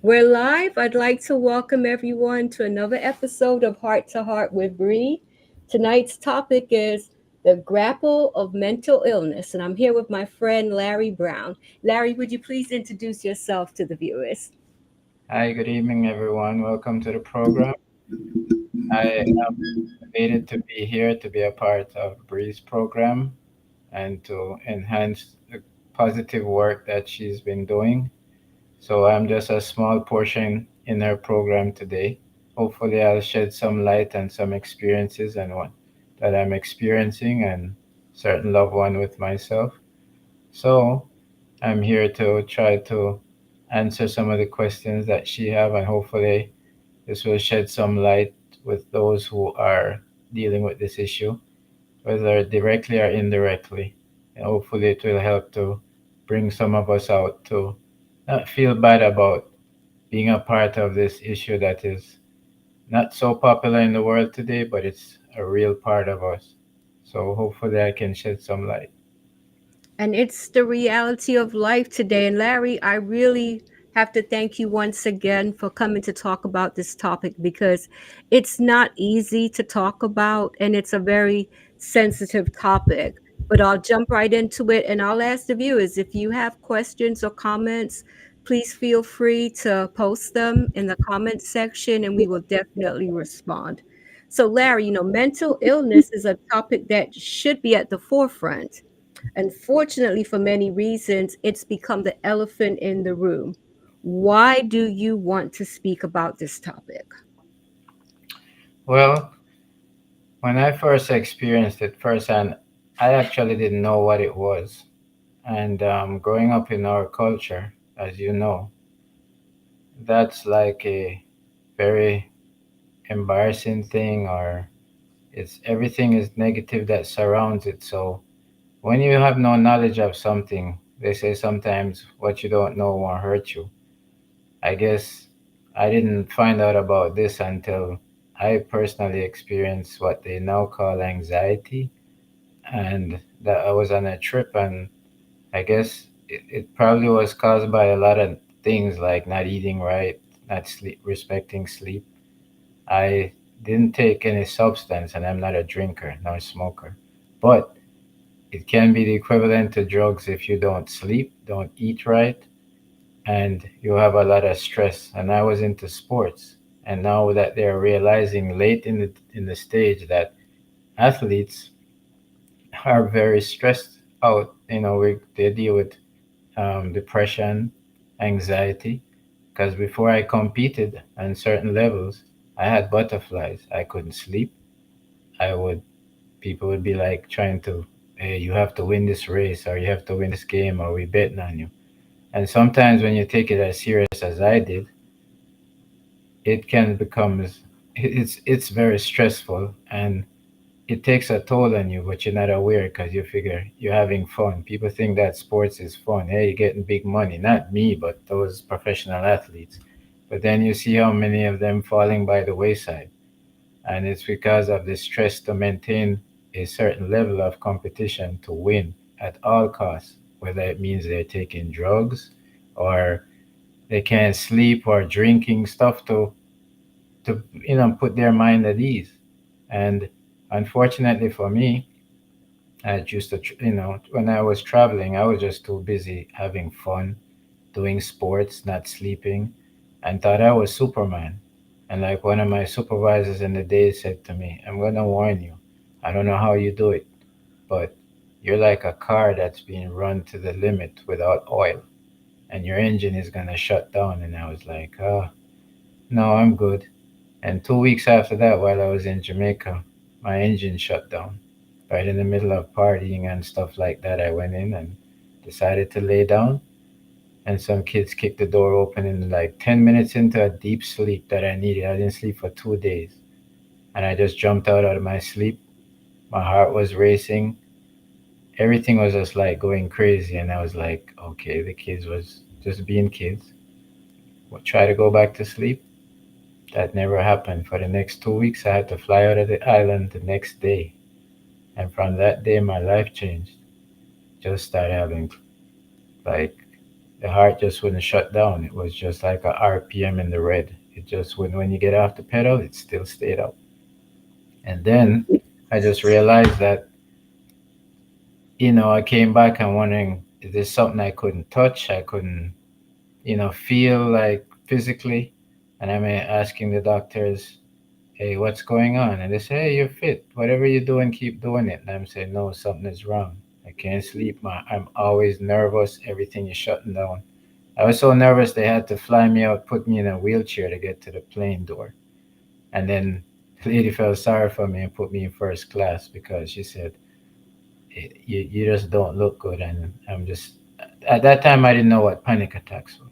We're live. I'd like to welcome everyone to another episode of Heart to Heart with Bree. Tonight's topic is the grapple of mental illness, and I'm here with my friend Larry Brown. Larry, would you please introduce yourself to the viewers? Hi, good evening, everyone. Welcome to the program. I am elated to be here to be a part of Bree's program and to enhance the positive work that she's been doing. So I'm just a small portion in her program today. Hopefully, I'll shed some light and some experiences and what that I'm experiencing and certain loved one with myself. So I'm here to try to answer some of the questions that she have, and hopefully this will shed some light with those who are dealing with this issue, whether directly or indirectly. And hopefully, it will help to bring some of us out to not feel bad about being a part of this issue that is not so popular in the world today, but it's a real part of us. So, hopefully, I can shed some light. And it's the reality of life today. And Larry, I really have to thank you once again for coming to talk about this topic because it's not easy to talk about and it's a very sensitive topic. But I'll jump right into it and I'll ask the viewers if you have questions or comments, please feel free to post them in the comments section and we will definitely respond. So, Larry, mental illness is a topic that should be at the forefront. Unfortunately, for many reasons, it's become the elephant in the room. Why do you want to speak about this topic? Well, when I first experienced it firsthand, I actually didn't know what it was. And growing up in our culture, as you know, that's like a very embarrassing thing, or it's everything is negative that surrounds it. So when you have no knowledge of something, they say sometimes what you don't know won't hurt you. I guess I didn't find out about this until I personally experienced what they now call anxiety, and that I was on a trip, and I guess it probably was caused by a lot of things like not eating right, not sleep, respecting sleep. I didn't take any substance, and I'm not a drinker nor a smoker. But it can be the equivalent to drugs if you don't sleep, don't eat right, and you have a lot of stress. And I was into sports, and now that they're realizing late in the stage that athletes are very stressed out, they deal with depression, anxiety. Because before I competed on certain levels, I had butterflies. I couldn't sleep. I would People would be like trying to, hey, you have to win this race, or you have to win this game, or we betting on you. And sometimes when you take it as serious as I did, it can become it's very stressful, and it takes a toll on you, but you're not aware because you figure you're having fun. People think that sports is fun. Hey, you're getting big money. Not me, but those professional athletes. But then you see how many of them falling by the wayside. And it's because of the stress to maintain a certain level of competition to win at all costs, whether it means they're taking drugs or they can't sleep or drinking stuff to put their mind at ease. And unfortunately for me, I used to, when I was traveling, I was just too busy having fun, doing sports, not sleeping, and thought I was Superman. And like one of my supervisors in the day said to me, I'm going to warn you. I don't know how you do it, but you're like a car that's being run to the limit without oil, and your engine is going to shut down. And I was like, oh, no, I'm good. And 2 weeks after that, while I was in Jamaica, my engine shut down. Right in the middle of partying and stuff like that, I went in and decided to lay down. And some kids kicked the door open in like 10 minutes into a deep sleep that I needed. I didn't sleep for 2 days. And I just jumped out of my sleep. My heart was racing. Everything was just like going crazy. And I was like, okay, the kids was just being kids. We'll try to go back to sleep. That never happened. For the next 2 weeks, I had to fly out of the island the next day. And from that day, my life changed. Just started having like The heart just wouldn't shut down. It was just like a RPM in the red. It just wouldn't, when you get off the pedal, it still stayed up. And then I just realized that, I came back and wondering, is this something I couldn't touch? I couldn't, feel like physically. And I'm asking the doctors, hey, what's going on? And they say, hey, you're fit. Whatever you're doing, keep doing it. And I'm saying, no, something is wrong. I can't sleep. I'm always nervous. Everything is shutting down. I was so nervous they had to fly me out, put me in a wheelchair to get to the plane door. And then the lady felt sorry for me and put me in first class because she said, you just don't look good. And I'm just, at that time, I didn't know what panic attacks were.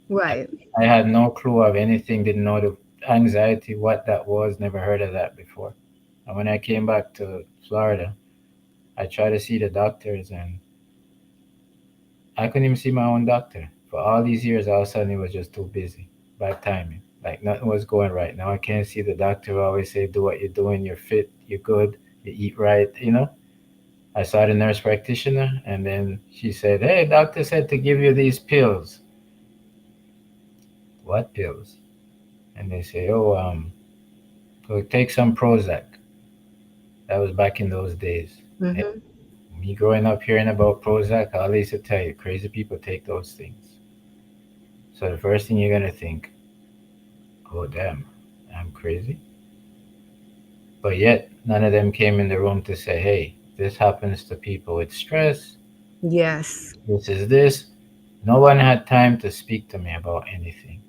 Right. I had no clue of anything, didn't know the anxiety, what that was, never heard of that before. And when I came back to Florida, I tried to see the doctors and I couldn't even see my own doctor. For all these years, all of a sudden it was just too busy. Bad timing. Like nothing was going right. Now I can't see the doctor. I always say, do what you're doing. You're fit. You're good. You eat right. I saw the nurse practitioner and then she said, hey, doctor said to give you these pills. What pills? And they say, oh, so take some Prozac. That was back in those days. And Mm-hmm. me growing up hearing about Prozac, I always used to tell you, crazy people take those things. So the first thing you're gonna think, oh damn, I'm crazy. But yet none of them came in the room to say, hey, this happens to people with stress. Yes. This is this. No one had time to speak to me about anything.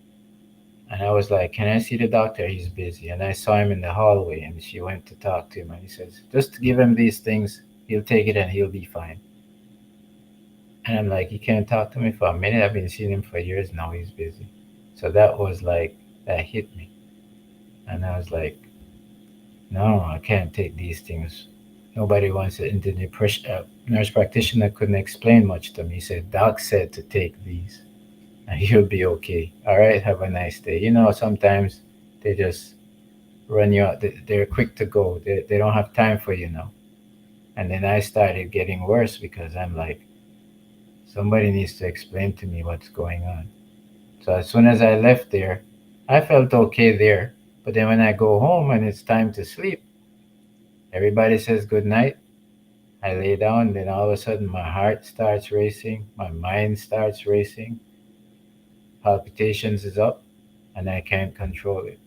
And I was like, can I see the doctor? He's busy. And I saw him in the hallway and she went to talk to him and he says, just give him these things. He'll take it and he'll be fine. And I'm like, you can't talk to me for a minute. I've been seeing him for years now. He's busy. So that was like, that hit me. And I was like, no, I can't take these things. Nobody wants it. And the nurse practitioner couldn't explain much to me. He said, Doc said to take these and you'll be okay. All right, have a nice day. Sometimes they just run you out. They're quick to go. They don't have time for you now. And then I started getting worse because I'm like, somebody needs to explain to me what's going on. So as soon as I left there, I felt okay there. But then when I go home and it's time to sleep, everybody says good night. I lay down, then all of a sudden my heart starts racing, my mind starts racing, palpitations is up, and I can't control it.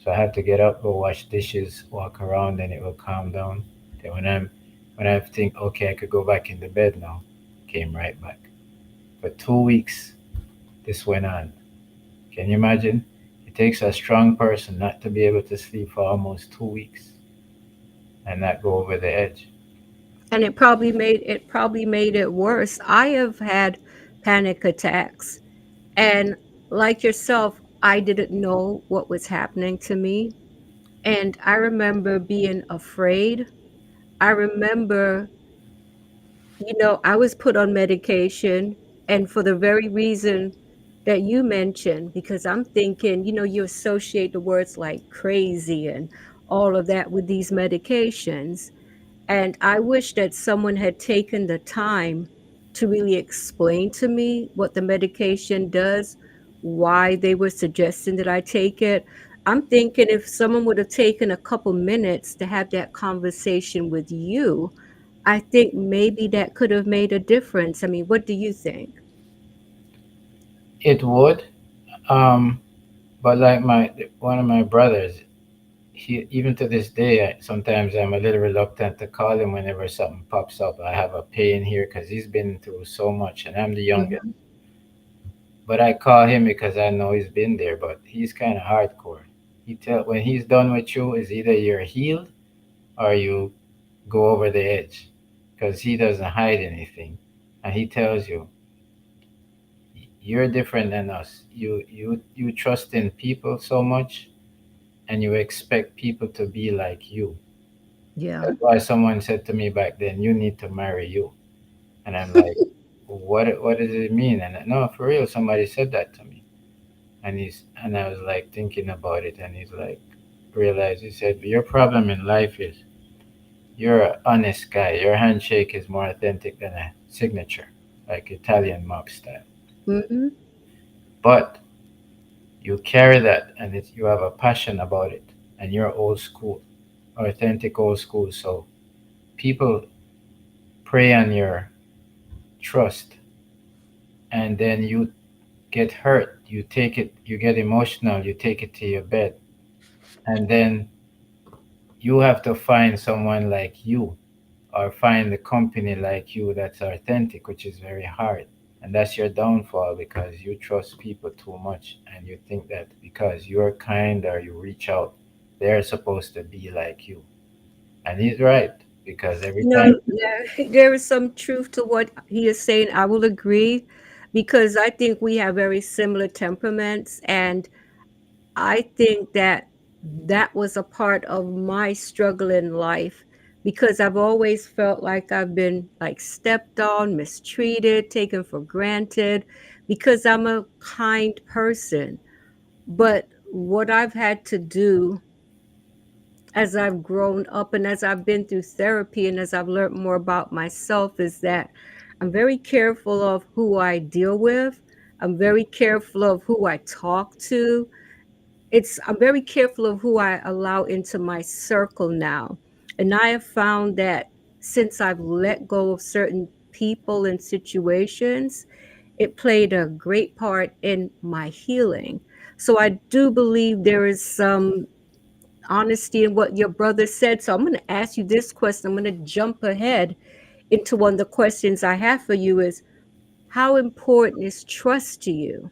So I have to get up, go wash dishes, walk around, and it will calm down. Then when I think, okay, I could go back in the bed now, came right back. For 2 weeks, this went on. Can you imagine? It takes a strong person not to be able to sleep for almost 2 weeks and not go over the edge. And it probably made it worse. I have had panic attacks, and like yourself, I didn't know what was happening to me. And I remember being afraid. I remember, I was put on medication, and for the very reason that you mentioned, because I'm thinking, you associate the words like crazy and all of that with these medications. And I wish that someone had taken the time to really explain to me what the medication does, why they were suggesting that I take it. I'm thinking if someone would have taken a couple minutes to have that conversation with you, I think maybe that could have made a difference. I mean, what do you think? It would, um, but like one of my brothers, he even to this day, sometimes I'm a little reluctant to call him whenever something pops up. I have a pain here because he's been through so much, and I'm the youngest. Mhm. But I call him because I know he's been there. But he's kind of hardcore. When he's done with you, is either you're healed or you go over the edge, because he doesn't hide anything, and he tells you you're different than us. You trust in people so much, and you expect people to be like you. Yeah. That's why someone said to me back then, "You need to marry you," and I'm like, "What does it mean?" And no, for real, somebody said that to me, and I was like thinking about it, and he's like, realized he said, "Your problem in life is you're an honest guy. Your handshake is more authentic than a signature, like Italian mob style." Mm-hmm. But you carry that and you have a passion about it, and you're old school, authentic old school. So people prey on your trust, and then you get hurt. You take it, you get emotional, you take it to your bed, and then you have to find someone like you or find a company like you that's authentic, which is very hard. And that's your downfall because you trust people too much and you think that because you're kind or you reach out, they're supposed to be like you. And he's right because every You time, know, there is some truth to what he is saying. I will agree because I think we have very similar temperaments. And I think that that was a part of my struggle in life because I've always felt like I've been like stepped on, mistreated, taken for granted because I'm a kind person. But what I've had to do as I've grown up and as I've been through therapy and as I've learned more about myself is that I'm very careful of who I deal with. I'm very careful of who I talk to. I'm very careful of who I allow into my circle now. And I have found that since I've let go of certain people and situations, it played a great part in my healing. So I do believe there is some honesty in what your brother said. So I'm going to ask you this question. I'm going to jump ahead into one of the questions I have for you is how important is trust to you?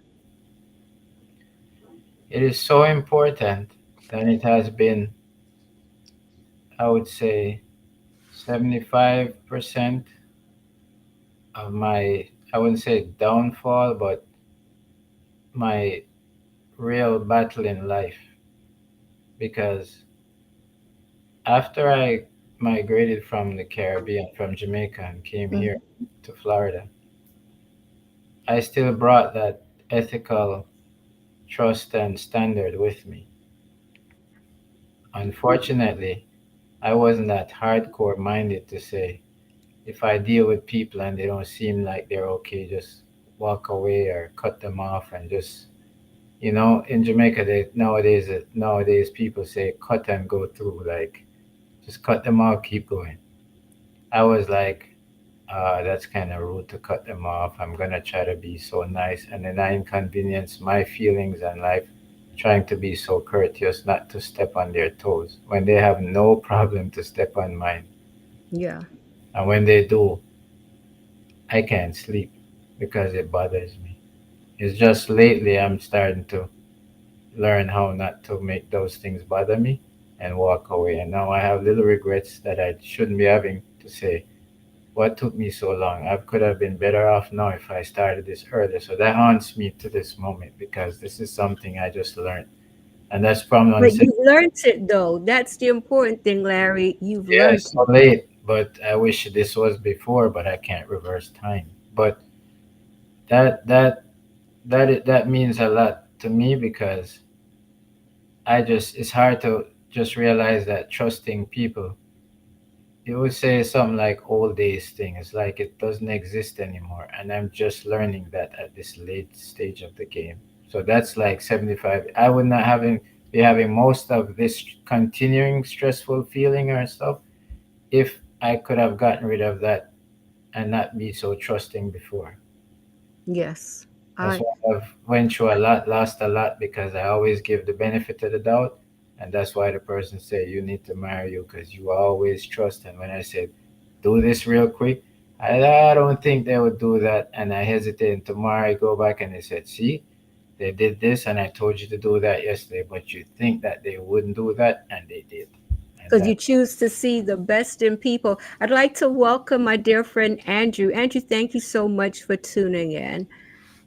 it is so important that it has been, I would say, 75% of my, I wouldn't say downfall, but my real battle in life. Because after I migrated from the Caribbean, from Jamaica, and came here Mhm. to Florida, I still brought that ethical trust and standard with me. Unfortunately, I wasn't that hardcore minded to say, if I deal with people and they don't seem like they're okay, just walk away or cut them off and just, in Jamaica, nowadays people say cut and go through, like just cut them off, keep going. I was like, that's kind of rude to cut them off. I'm gonna try to be so nice, and then I inconvenience my feelings and life trying to be so courteous not to step on their toes when they have no problem to step on mine. Yeah. And when they do, I can't sleep because it bothers me. It's just lately I'm starting to learn how not to make those things bother me and walk away. And now I have little regrets that I shouldn't be having to say, what took me so long? I could have been better off now if I started this earlier. So that haunts me to this moment because this is something I just learned. And that's from one But saying, you've learned it though. That's the important thing, Larry. You've yeah, learned it's so it. late, but I wish this was before, but I can't reverse time. But that that that means a lot to me because it's hard to just realize that trusting people, you would say something like old days thing. It's like it doesn't exist anymore. And I'm just learning that at this late stage of the game. So that's like 75. I would not be having most of this continuing stressful feeling or stuff if I could have gotten rid of that and not be so trusting before. Yes. That's I why I've went through a lot, lost a lot because I always give the benefit of the doubt, and that's why the person say you need to marry you because you always trust. And when I said do this real quick, I don't think they would do that, and I hesitated. And tomorrow I go back and they said, see, they did this, and I told you to do that yesterday, but you think that they wouldn't do that, and they did, and because that you choose to see the best in people. I'd like to welcome my dear friend Andrew. Andrew, thank you so much for tuning in.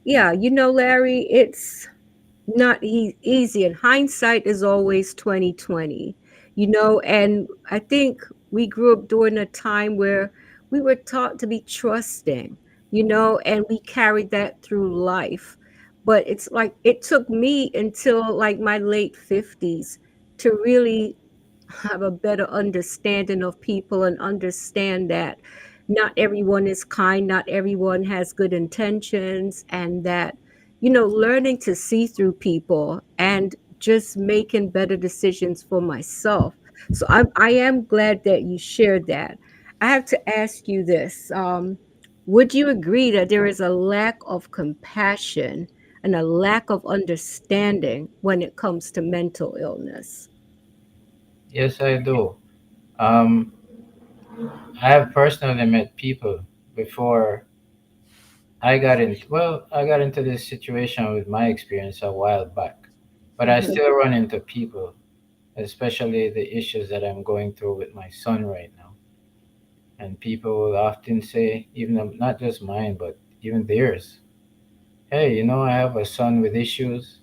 Yeah, Larry, it's not easy, and hindsight is always 2020. And I think we grew up during a time where we were taught to be trusting, and we carried that through life. But it's like it took me until like my late 50s to really have a better understanding of people and understand that not everyone is kind, not everyone has good intentions, and that, learning to see through people and just making better decisions for myself. So I am glad that you shared that. I have to ask you this. Would you agree that there is a lack of compassion and a lack of understanding when it comes to mental illness? Yes, I do. Um, I have personally met people before I got into this situation with my experience a while back, but I Hmm. still run into people, especially the issues that I'm going through with my son right now. And people will often say, even not just mine, but even theirs, hey, I have a son with issues.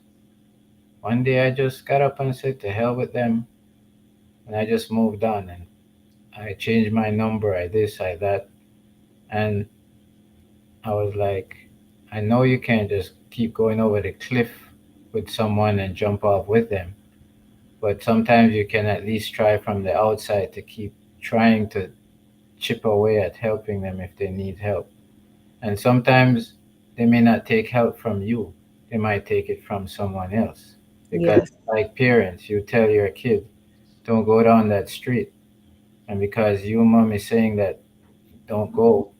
One day I just got up and said, to hell with them, and I just moved on and I changed my number, I this, I that. And I was like, I know you can't just keep going over the cliff with someone and jump off with them, but sometimes you can at least try from the outside to keep trying to chip away at helping them if they need help. And sometimes they may not take help from you, they might take it from someone else. Because, Yes, like parents, you tell your kid, don't go down that street. And because you, mom, is saying that don't go,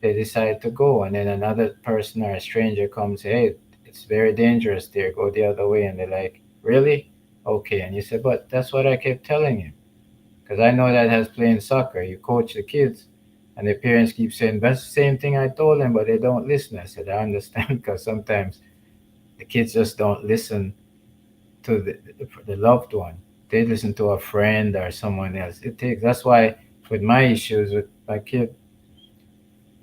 they decide to go. And then another person or a stranger comes, hey, it's very dangerous there, go the other way. And they're like, really? Okay. And you say, but that's what I kept telling you. Because I know that as playing soccer, you coach the kids, and the parents keep saying, that's the same thing I told them, but they don't listen. I said, I understand, because sometimes the kids just don't listen to the loved one. They listen to a friend or someone else. That's why with my issues with my kid,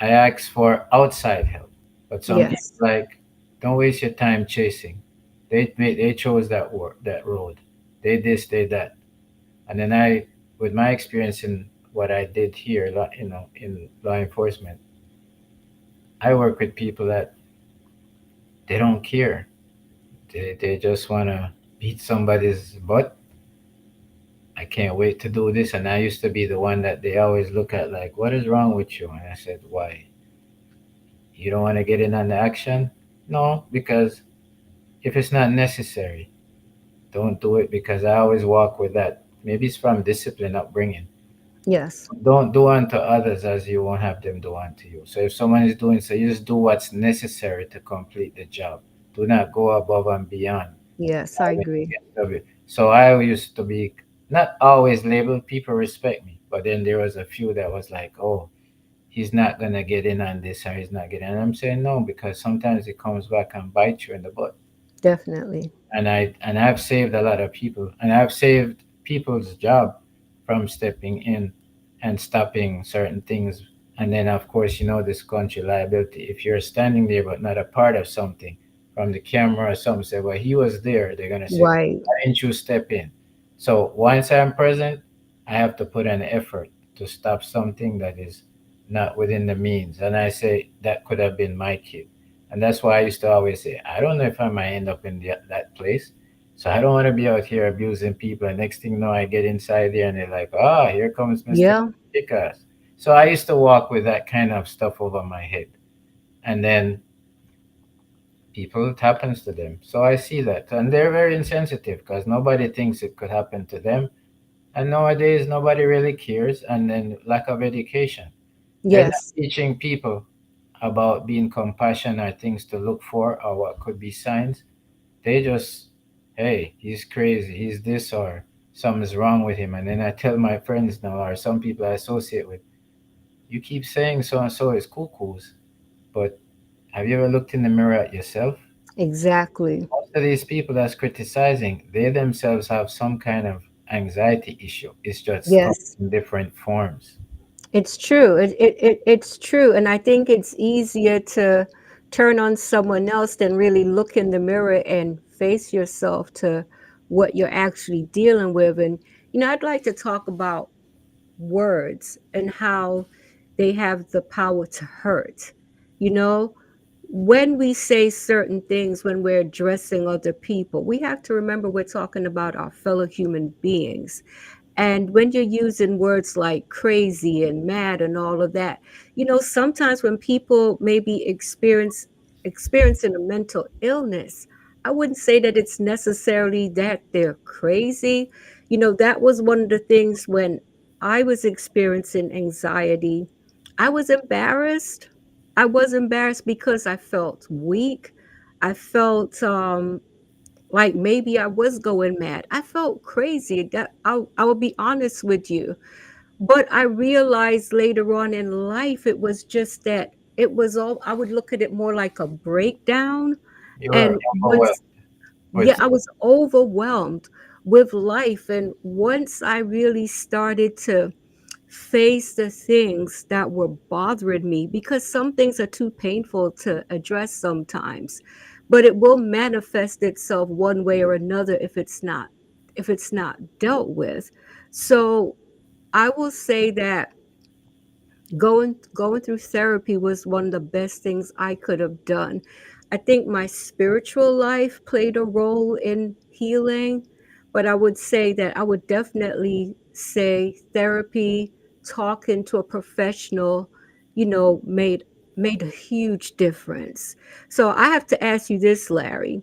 I ask for outside help. But some people yes, like, don't waste your time chasing. They chose that road. They this, they that. And then with my experience in what I did here, in law enforcement, I work with people that they don't care. They just wanna beat somebody's butt. I can't wait to do this. And I used to be the one that they always look at like, what is wrong with you? And I said, why? You don't want to get in on the action? No, because if it's not necessary, don't do it, because I always walk with that. Maybe it's from discipline upbringing. yes, Don't do unto others as you won't have them do unto you. So if someone is doing so, you just do what's necessary to complete the job. Do not go above and beyond. yes, I agree. So I used to be not always labeled. People respect me, but then there was a few that was like, "Oh, he's not gonna get in on this, or he's not getting." And I'm saying no, because sometimes it comes back and bites you in the butt. Definitely. And I've saved a lot of people, and I've saved people's job from stepping in and stopping certain things. And then of course, this country liability, if you're standing there but not a part of something, from the camera or something, say, well, he was there, they're going to say, Right. why didn't you step in? So once I'm present, I have to put an effort to stop something that is not within the means. And I say that could have been my kid. And that's why I used to always say, I don't know if I might end up in that place. So I don't want to be out here abusing people. And next thing you know, I get inside there and they're like, ah, here comes Mr. Yeah. Kickass. So I used to walk with that kind of stuff over my head. And then people, it happens to them. So I see that. And they're very insensitive because nobody thinks it could happen to them. And nowadays, nobody really cares. And then lack of education. They're not Yes. teaching people about being compassionate or things to look for or what could be signs. They just, hey, he's crazy, he's this, or something's wrong with him. And then I tell my friends now, or some people I associate with, you keep saying so and so is cuckoos, but have you ever looked in the mirror at yourself? Exactly. Most of these people that's criticizing, they themselves have some kind of anxiety issue. It's just come Yes. in different forms. It's true. It's true. And I think it's easier to turn on someone else than really look in the mirror and face yourself to what you're actually dealing with. And, I'd like to talk about words and how they have the power to hurt. You know, when we say certain things, when we're addressing other people, we have to remember we're talking about our fellow human beings. And when you're using words like crazy and mad and all of that, sometimes when people maybe experiencing a mental illness, I wouldn't say that it's necessarily that they're crazy. That was one of the things when I was experiencing anxiety. I was embarrassed. I was embarrassed because I felt weak. I felt like maybe I was going mad. I felt crazy. That I will be honest with you. But I realized later on in life it was just that it was all I would look at it more like a breakdown. You were And overwhelmed once with yeah, I was overwhelmed with life. And once I really started to face the things that were bothering me, because some things are too painful to address sometimes, but it will manifest itself one way or another if it's not dealt with. So I will say that going through therapy was one of the best things I could have done. I think my spiritual life played a role in healing, but I would say that I would definitely say therapy, talking to a professional, made a huge difference. So I have to ask you this, Larry.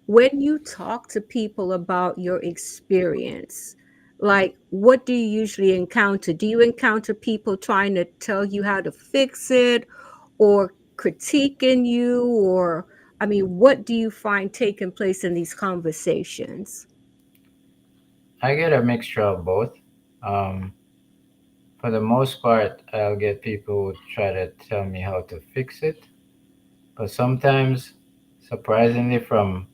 When you talk to people about your experience, like what do you usually encounter? Do you encounter people trying to tell you how to fix it or critiquing you? Or, I mean, what do you find taking place in these conversations? I get a mixture of both. Um, for the most part, I'll get people who try to tell me how to fix it, but sometimes, surprisingly, from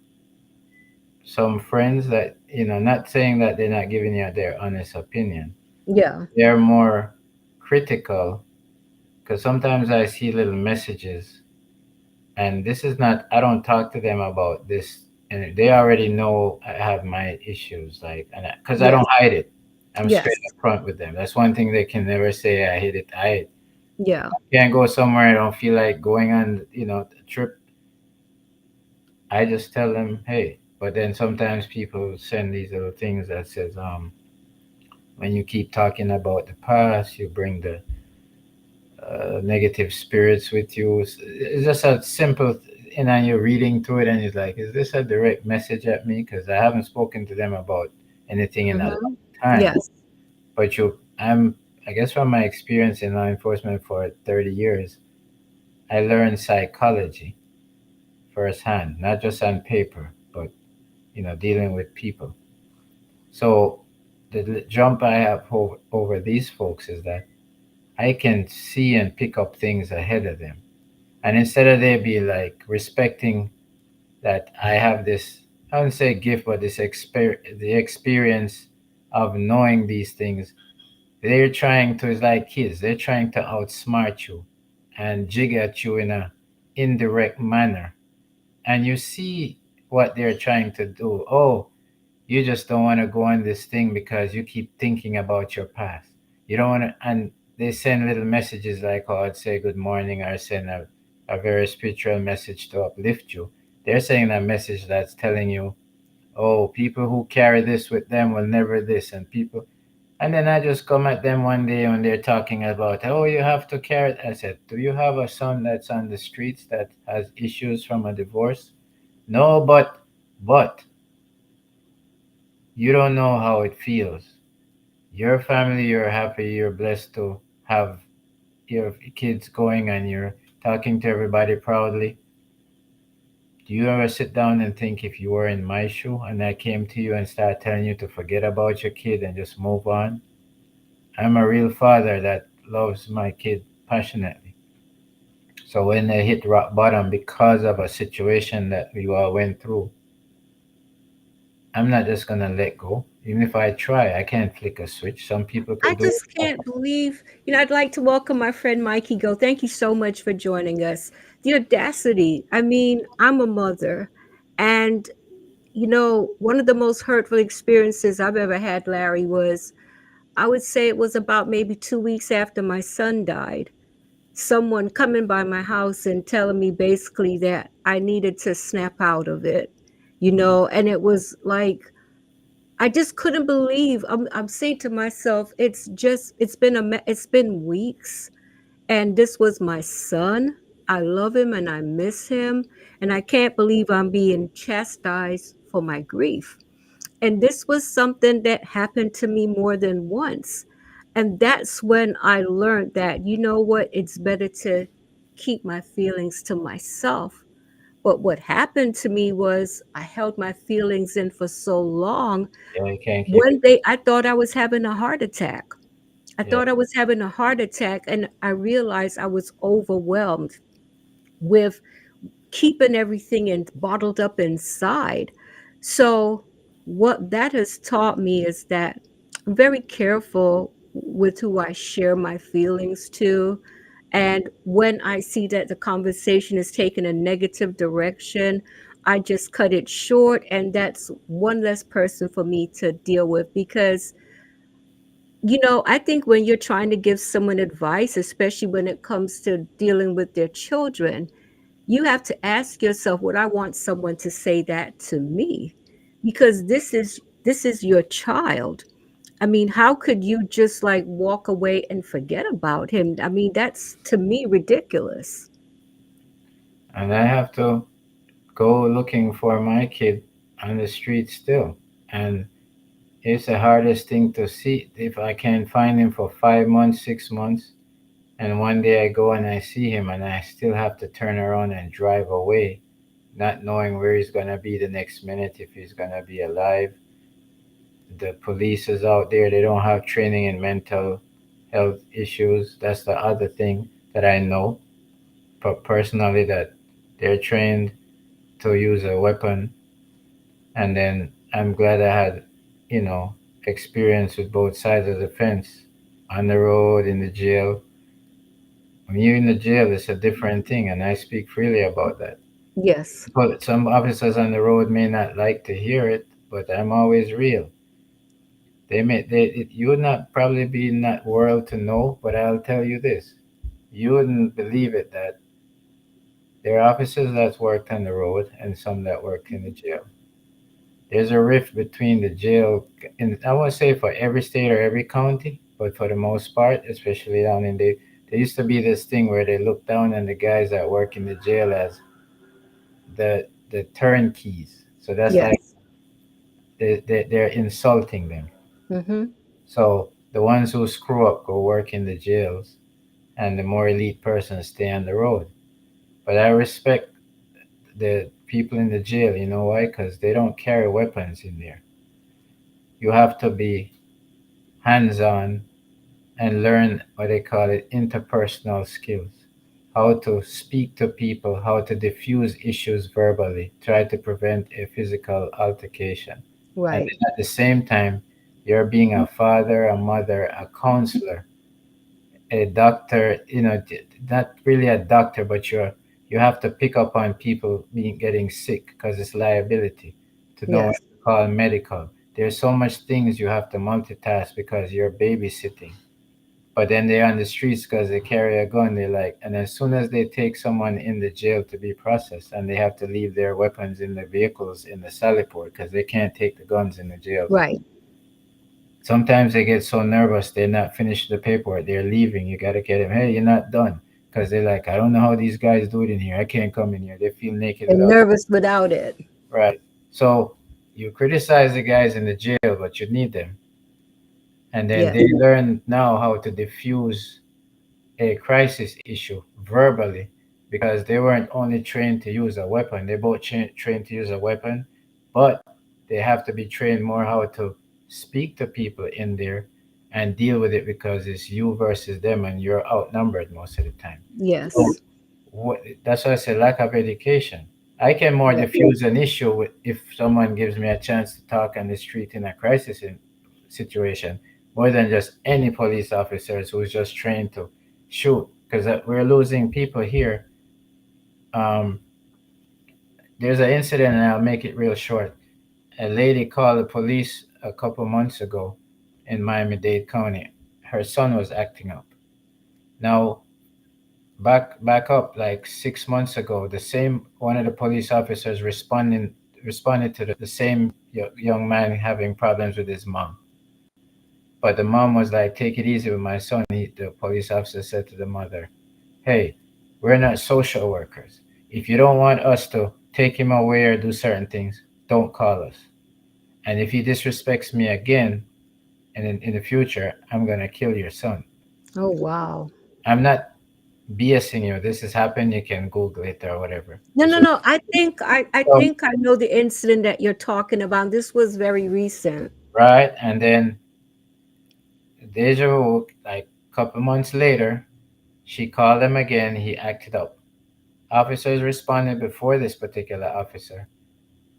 some friends that, not saying that they're not giving you their honest opinion, Yeah. they're more critical because sometimes I see little messages, and this is not, I don't talk to them about this, and they already know I have my issues, like, and because I Yes. don't hide it. I'm straight Yes. up front with them. That's one thing they can never say. I hid it. I Yeah. can't go somewhere I don't feel like going on, a trip. I just tell them, hey. But then sometimes people send these little things that says, when you keep talking about the past, you bring the negative spirits with you. It's just a simple, you're reading through it and it's like, is this a direct message at me? Because I haven't spoken to them about anything in a Hmm. long time. Yes. But I guess from my experience in law enforcement for 30 years, I learned psychology firsthand, not just on paper, but, dealing with people. So the jump I have over these folks is that I can see and pick up things ahead of them. And instead of they be like respecting that I have this, I wouldn't say gift, but the experience of knowing these things, they're trying to, it's like kids, they're trying to outsmart you and jig at you in a indirect manner. And you see what they're trying to do. Oh, you just don't want to go on this thing because you keep thinking about your past. You don't want to, and they send little messages like, oh, I'd say good morning, or send a very spiritual message to uplift you. They're saying a message that's telling you, oh, people who carry this with them will never this, and people. And then I just come at them one day when they're talking about, oh, you have to carry it. I said, do you have a son that's on the streets that has issues from a divorce? No, but you don't know how it feels. Your family, you're happy, you're blessed to have your kids going and you're talking to everybody proudly. Do you ever sit down and think, if you were in my shoe and I came to you and started telling you to forget about your kid and just move on? I'm a real father that loves my kid passionately. So when they hit rock bottom because of a situation that we all went through, I'm not just gonna let go. Even if I try, I can't flick a switch. Some people I could do just it. can't believe, I'd like to welcome my friend Mikey Go. Thank you so much for joining us. The audacity. I mean, I'm a mother, and one of the most hurtful experiences I've ever had, Larry, was I would say it was about maybe 2 weeks after my son died. Someone coming by my house and telling me basically that I needed to snap out of it, and it was like I just couldn't believe. I'm saying to myself, it's been weeks, and this was my son. I love him and I miss him, and I can't believe I'm being chastised for my grief. And this was something that happened to me more than once. And that's when I learned that, you know what, it's better to keep my feelings to myself. But what happened to me was I held my feelings in for so long. Yeah, you can't keep One it. day I thought I was having a heart attack. I Yeah, thought I was having a heart attack, and I realized I was overwhelmed with keeping everything in bottled up inside. So what that has taught me is that I'm very careful with who I share my feelings to. And when I see that the conversation is taking a negative direction, I just cut it short. And that's one less person for me to deal with because, I think when you're trying to give someone advice, especially when it comes to dealing with their children, you have to ask yourself, would I want someone to say that to me? Because this is your child. I mean, how could you just like walk away and forget about him? I mean, that's to me ridiculous. and I have to go looking for my kid on the street still, and it's the hardest thing to see. If I can't find him for 5 months, 6 months, and one day I go and I see him, and I still have to turn around and drive away, not knowing where he's gonna be the next minute, if he's gonna be alive. The police is out there; they don't have training in mental health issues. That's the other thing that I know, but personally, that they're trained to use a weapon. And then I'm glad I had, you know, experience with both sides of the fence, on the road, in the jail. When you're in the jail, it's a different thing, and I speak freely about that. Yes. But some officers on the road may not like to hear it, but I'm always real. You would not probably be in that world to know, but I'll tell you this: you wouldn't believe it that there are officers that worked on the road and some that worked in the jail. There's a rift between the jail, and I won't say for every state or every county, but for the most part, especially down in there used to be this thing where they look down on the guys that work in the jail as the turnkeys. So that's like Yes. they're insulting them. Mm-hmm. So the ones who screw up go work in the jails, and the more elite persons stay on the road. But I respect the people in the jail. You know why? Because they don't carry weapons in there. You have to be hands on and learn what they call it interpersonal skills. How to speak to people, how to diffuse issues verbally, try to prevent a physical altercation. And Right. then at the same time, you're being a father, a mother, a counselor, a doctor, not really a doctor, but you have to pick up on people being getting sick because it's liability to know when Yes. to call medical. There's so much things you have to multitask because you're babysitting, but then they're on the streets because they carry a gun. They like, and as soon as they take someone in the jail to be processed, and they have to leave their weapons in the vehicles in the sally port because they can't take the guns in the jails. Right. Sometimes they get so nervous they're not finished the paperwork. They're leaving. You gotta get them. Hey, you're not done because they're like, I don't know how these guys do it in here. I can't come in here. They feel naked And without. nervous without it. Right. So you criticize the guys in the jail, but you need them, and then Yes. they learn now how to diffuse a crisis issue verbally because they weren't only trained to use a weapon, they both trained to use a weapon, but they have to be trained more how to speak to people in there and deal with it because it's you versus them and you're outnumbered most of the time. So Yes. that's why I say lack of education. I can more Yes. diffuse an issue if someone gives me a chance to talk on the street in a crisis situation more than just any police officers who's just trained to shoot because we're losing people here. Um, there's an incident, and I'll make it real short. A lady called the police a couple months ago in Miami-Dade County. Her son was acting up. Now, back up like 6 months ago, the same one of the police officers responding responded to the same young man having problems with his mom. But the mom was like, "Take it easy with my son." The police officer said to the mother, "Hey, we're not social workers. If you don't want us to take him away or do certain things, don't call us. And if he disrespects me again, and in the future, I'm gonna kill your son." Oh, wow. I'm not BSing you. This has happened. You can Google it or whatever. No, This no, was no. I um, think I know the incident that you're talking about. This was very recent. right, and then deja vu. Like a couple months later, she called him again. He acted up. Officers responded before this particular officer.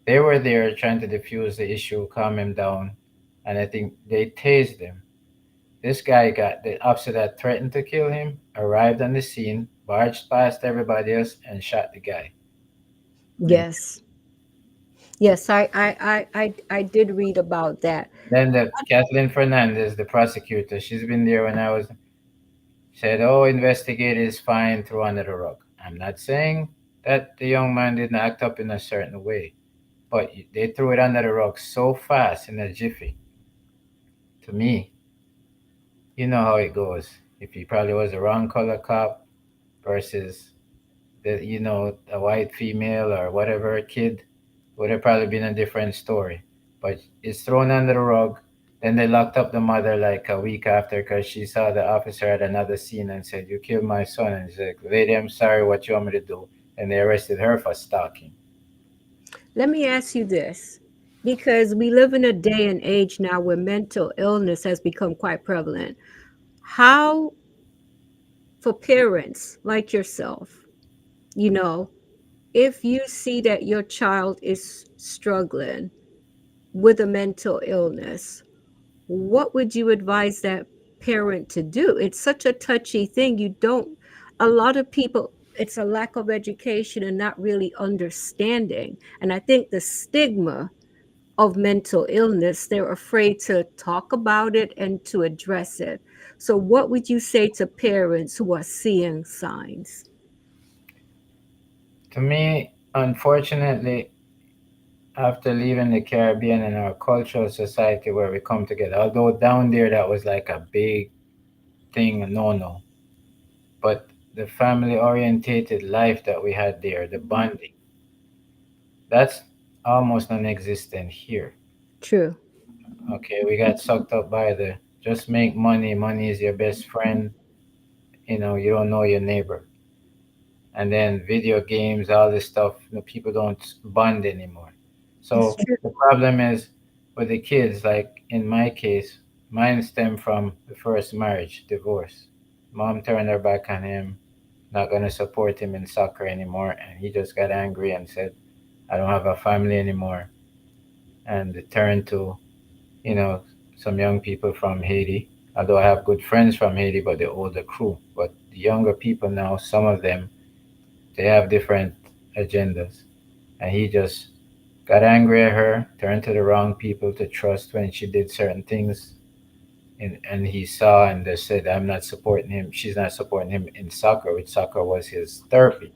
They were there trying to defuse the issue, calm him down, and I think they tased him. This guy got the officer that threatened to kill him, arrived on the scene, barged past everybody else, and shot the guy. And Yes. Yes, I did read about that. then the Kathleen Fernandez, the prosecutor, she's been there when I was said, "Oh, investigate is fine, throw under the rug." I'm not saying that the young man didn't act up in a certain way, but they threw it under the rug so fast in a jiffy. To me, you know how it goes. If he probably was the wrong color cop versus a white female or whatever kid, would have probably been a different story. But it's thrown under the rug. Then they locked up the mother like a week after because she saw the officer at another scene and said, "You killed my son." And she's like, "Lady, I'm sorry. What you want me to do?" And they arrested her for stalking. Let me ask you this, because we live in a day and age now where mental illness has become quite prevalent. How, for parents like yourself, you know, if you see that your child is struggling with a mental illness, what would you advise that parent to do? It's such a touchy thing. You don't, a lot of people, it's a lack of education and not really understanding. And I think the stigma of mental illness, they're afraid to talk about it and to address it. So, what would you say to parents who are seeing signs? To me, unfortunately, after leaving the Caribbean and our cultural society where we come together, although down there that was like a big thing, a no no, but the family orientated life that we had there, the bonding, that's almost non-existent here. True. Okay, we got sucked up by the just make money, money is your best friend, you don't know your neighbor. And then video games, all this stuff, people don't bond anymore. It's So true. the problem is with the kids, like in my case, mine stemmed from the first marriage, divorce. Mom turned her back on him, not gonna support him in soccer anymore, and he just got angry and said, "I don't have a family anymore," and turned to, you know, some young people from Haiti. Although I have good friends from Haiti, but the older crew. But the younger people now, some of them, they have different agendas. And he just got angry at her, turned to the wrong people to trust when she did certain things. And he saw and they said, "I'm not supporting him." She's not supporting him in soccer, which soccer was his therapy.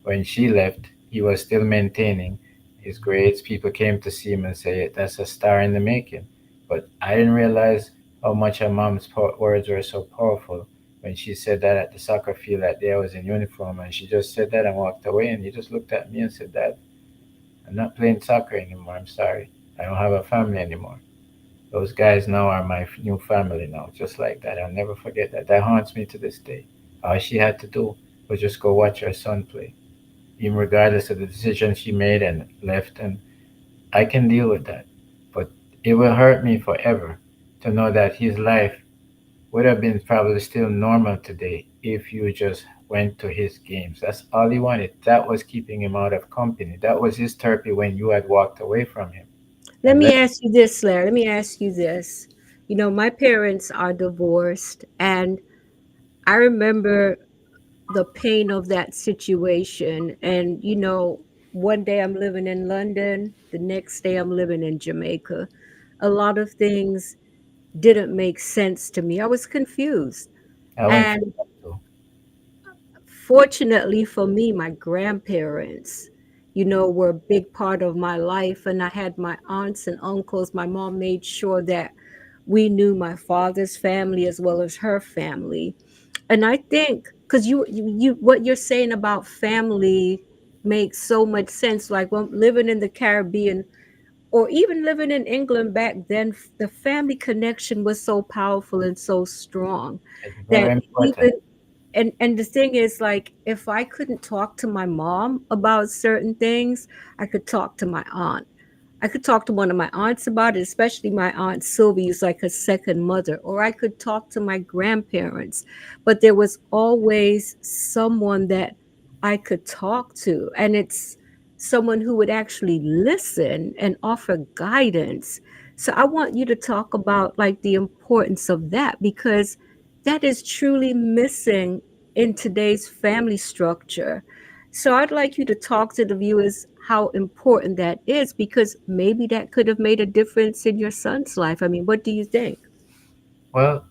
When she left, he was still maintaining his grades. People came to see him and say, "That's a star in the making." But I didn't realize how much her mom's words were so powerful when she said that at the soccer field that day I was in uniform. And she just said that and walked away. And he just looked at me and said, "Dad, I'm not playing soccer anymore. I'm sorry. I don't have a family anymore. Those guys now are my new family now." Just like that. I'll never forget that. That haunts me to this day. All she had to do was just go watch her son play, even regardless of the decision she made and left. And I can deal with that. But it will hurt me forever to know that his life would have been probably still normal today if you just went to his games. That's all he wanted. That was keeping him out of company. That was his therapy when you had walked away from him Let and me left. ask you this, Larry. Let me ask you this. You know, my parents are divorced, and I remember the pain of that situation. And, one day I'm living in London, the next day I'm living in Jamaica. A lot of things didn't make sense to me. I was confused. I went through And that too. fortunately for me, my grandparents, were a big part of my life. And I had my aunts and uncles. My mom made sure that we knew my father's family as well as her family. And I think because what you're saying about family makes so much sense. Like when living in the Caribbean or even living in England back then, the family connection was so powerful and so strong It's that very important. even and the thing is, like, if I couldn't talk to my mom about certain things, I could talk to my aunt. I could talk to one of my aunts about it, especially my aunt Sylvie, who's like a second mother, or I could talk to my grandparents. But there was always someone that I could talk to, and it's someone who would actually listen and offer guidance. So I want you to talk about like the importance of that, because that is truly missing in today's family structure. So I'd like you to talk to the viewers how important that is, because maybe that could have made a difference in your son's life. I mean, what do you think? Well,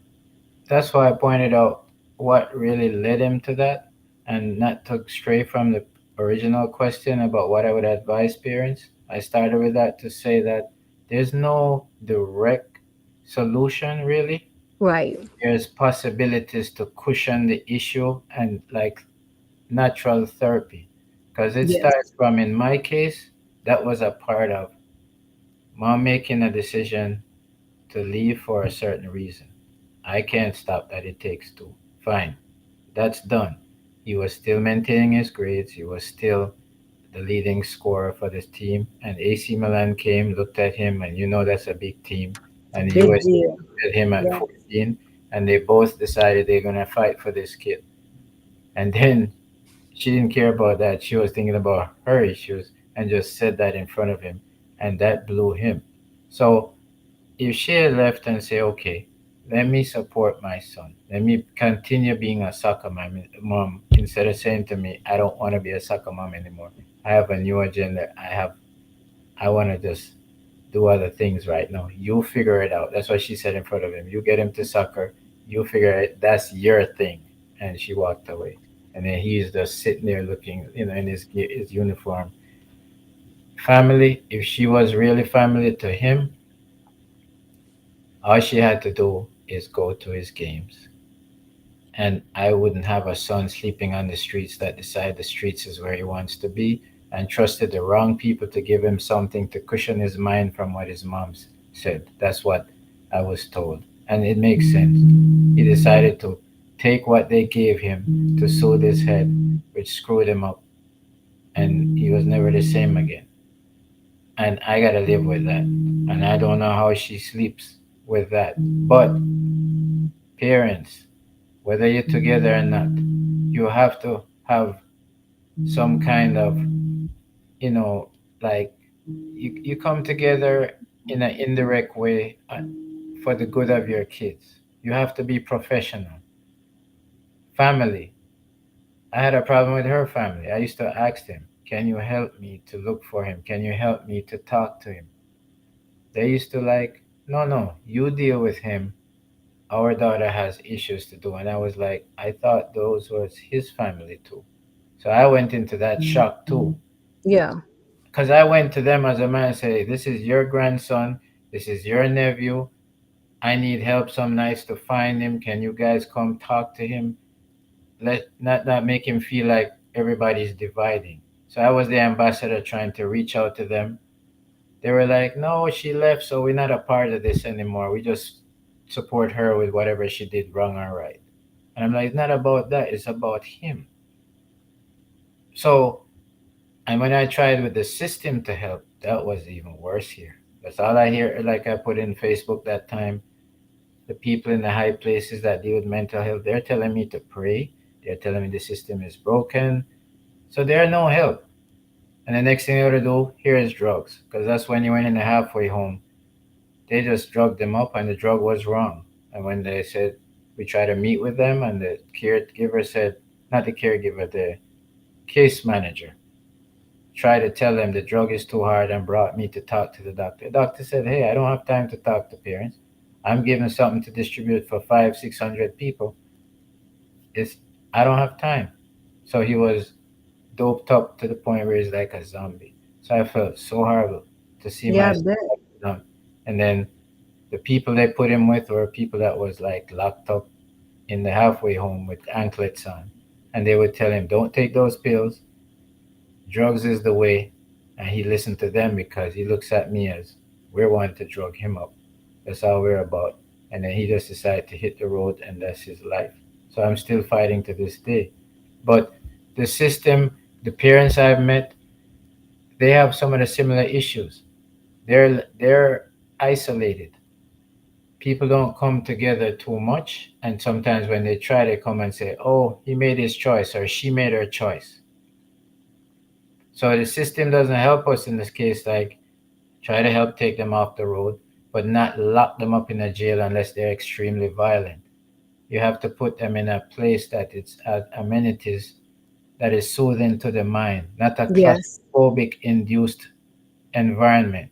that's why I pointed out what really led him to that and not to stray from the original question about what I would advise parents. I started with that to say that there's no direct solution really. Right. There's possibilities to cushion the issue and like natural therapy. Because it Yes. starts from, in my case, that was a part of mom making a decision to leave for a certain reason. I can't stop that, it takes two. Fine, that's done. He was still maintaining his grades, he was still the leading scorer for this team. And AC Milan came, looked at him, and you know that's a big team. And the Big USA deal. looked at him at Yeah. 14, and they both decided they're going to fight for this kid. And then she didn't care about that. She was thinking about her issues and just said that in front of him. And that blew him. So if she had left and say, okay, let me support my son, let me continue being a soccer mom, instead of saying to me, I don't want to be a soccer mom anymore. I have a new agenda. I want to just do other things right now. You figure it out. That's what she said in front of him. You get him to soccer. You figure it. That's your thing. And she walked away. And then he's just sitting there looking, in his uniform. Family. If she was really family to him, all she had to do is go to his games. And I wouldn't have a son sleeping on the streets that decide the streets is where he wants to be and trusted the wrong people to give him something to cushion his mind from what his mom said. That's what I was told. And it makes sense. He decided to take what they gave him to soothe his head, which screwed him up. And he was never the same again. And I gotta live with that. And I don't know how she sleeps with that. But parents, whether you're together or not, you have to have some kind of, you know, like you come together in an indirect way for the good of your kids. You have to be professional. Family. I had a problem with her family. I used to ask them, can you help me to look for him? Can you help me to talk to him? They used to like, no, no, you deal with him. Our daughter has issues to do. And I was like, I thought those was his family too. So I went into that shock too. Yeah. Because I went to them as a man and say, this is your grandson, this is your nephew. I need help some nights to find him. Can you guys come talk to him? Let not make him feel like everybody's dividing. So I was the ambassador trying to reach out to them. They were like, no, she left, so we're not a part of this anymore. We just support her with whatever she did wrong or right. And I'm like, it's not about that, it's about him. So, and when I tried with the system to help, that was even worse here. That's all I hear, like I put in Facebook that time. The people in the high places that deal with mental health, they're telling me to pray. They're telling me the system is broken. So they're no help. And the next thing they ought to do, here is drugs. Because that's when you went in the halfway home. They just drugged them up and the drug was wrong. And when they said, we try to meet with them, and the caregiver said, not the caregiver, the case manager, tried to tell them the drug is too hard and brought me to talk to the doctor. The doctor said, hey, I don't have time to talk to parents. I'm giving something to distribute for 600 people. It's, I don't have time. So he was doped up to the point where he's like a zombie. So I felt so horrible to see Yeah, my I son bet. like that. And then the people they put him with were people that was like locked up in the halfway home with anklets on. And they would tell him, don't take those pills. Drugs is the way. And he listened to them because he looks at me as we're wanting to drug him up. That's all we're about. And then he just decided to hit the road and that's his life. So I'm still fighting to this day. But the system, the parents I've met, they have some of the similar issues. They're isolated. People don't come together too much, and sometimes when they try, they come and say, "Oh, he made his choice or she made her choice." So the system doesn't help us in this case. Like try to help take them off the road, but not lock them up in a jail unless they're extremely violent. You have to put them in a place that it's amenities that is soothing to the mind, not a Yes. claustrophobic induced environment.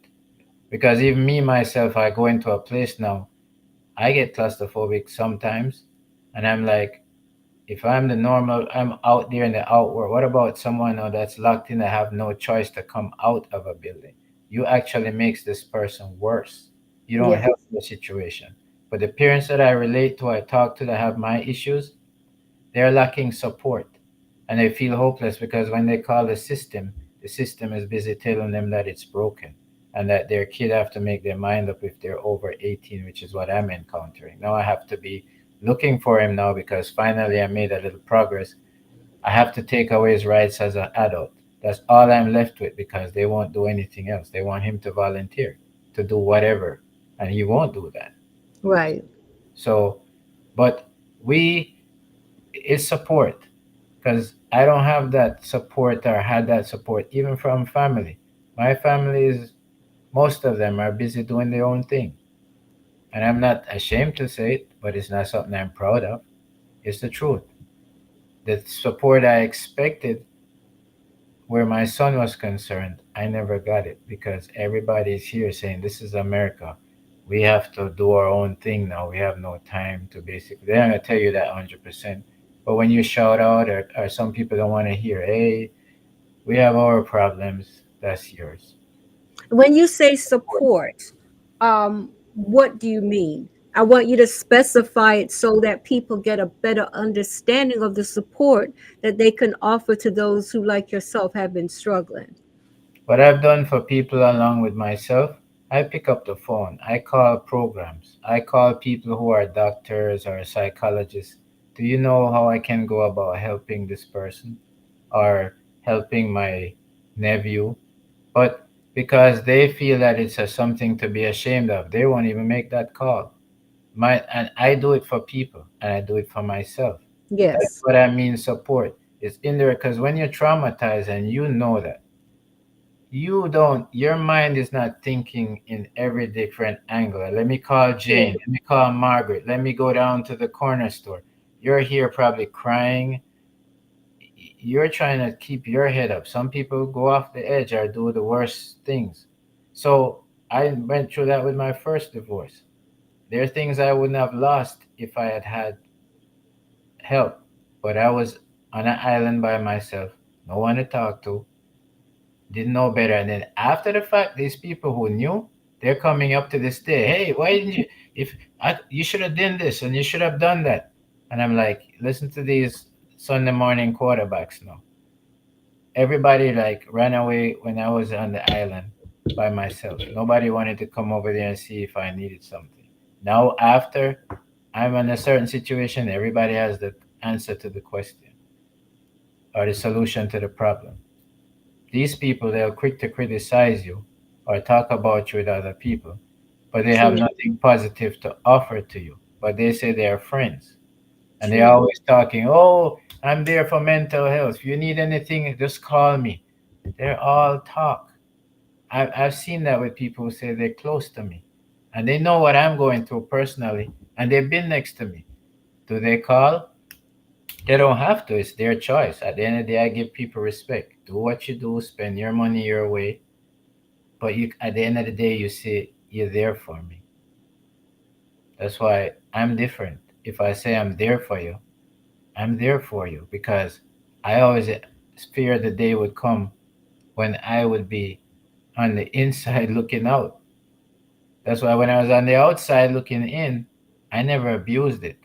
Because even me myself, I go into a place now, I get claustrophobic sometimes, and I'm like, if I'm the normal, I'm out there in the outward. What about someone now that's locked in that have no choice to come out of a building? You actually makes this person worse. You don't Yes. help the situation. But the parents that I relate to, I talk to that have my issues, they're lacking support and they feel hopeless because when they call the system is busy telling them that it's broken and that their kid have to make their mind up if they're over 18, which is what I'm encountering. Now I have to be looking for him now because finally I made a little progress. I have to take away his rights as an adult. That's all I'm left with because they won't do anything else. They want him to volunteer, to do whatever, and he won't do that. Right. So, but we, it's support because I don't have that support or had that support even from family. My family is, most of them are busy doing their own thing. And I'm not ashamed to say it, but it's not something I'm proud of. It's the truth. The support I expected where my son was concerned, I never got it because everybody's here saying, this is America. We have to do our own thing now. We have no time to basically, they're not going to tell you that 100%. But when you shout out, or some people don't want to hear, hey, we have our problems, that's yours. When you say support, what do you mean? I want you to specify it so that people get a better understanding of the support that they can offer to those who, like yourself, have been struggling. What I've done for people along with myself, I pick up the phone. I call programs. I call people who are doctors or psychologists. Do you know how I can go about helping this person or helping my nephew? But because they feel that it's something to be ashamed of, they won't even make that call. And I do it for people and I do it for myself. That's Yes. what I mean support. It's in there because when you're traumatized and you know that, you don't, your mind is not thinking in every different angle. Let me call Jane, True. let me call Margaret, let me go down to the corner store. You're here probably crying. You're trying to keep your head up. Some people go off the edge or do the worst things. So I went through that with my first divorce. There are things I wouldn't have lost if I had had help, but I was on an island by myself, no one to talk to, didn't know better. And then after the fact, these people who knew, they're coming up to this day. Hey, why didn't you? If you should have done this and you should have done that. And I'm like, listen to these Sunday morning quarterbacks now. Everybody like ran away when I was on the island by myself. Nobody wanted to come over there and see if I needed something. Now after I'm in a certain situation, everybody has the answer to the question or the solution to the problem. These people, they're quick to criticize you or talk about you with other people, but they have True. nothing positive to offer to you. But they say they are friends. And they're True. always talking, oh, I'm there for mental health. If you need anything, just call me. They're all talk. I've seen that with people who say they're close to me. And they know what I'm going through personally. And they've been next to me. Do they call? They don't have to. It's their choice. At the end of the day, I give people respect. Do what you do, spend your money your way. But you, at the end of the day, you say you're there for me. That's why I'm different. If I say I'm there for you, I'm there for you because I always fear the day would come when I would be on the inside looking out. That's why when I was on the outside looking in, I never abused it.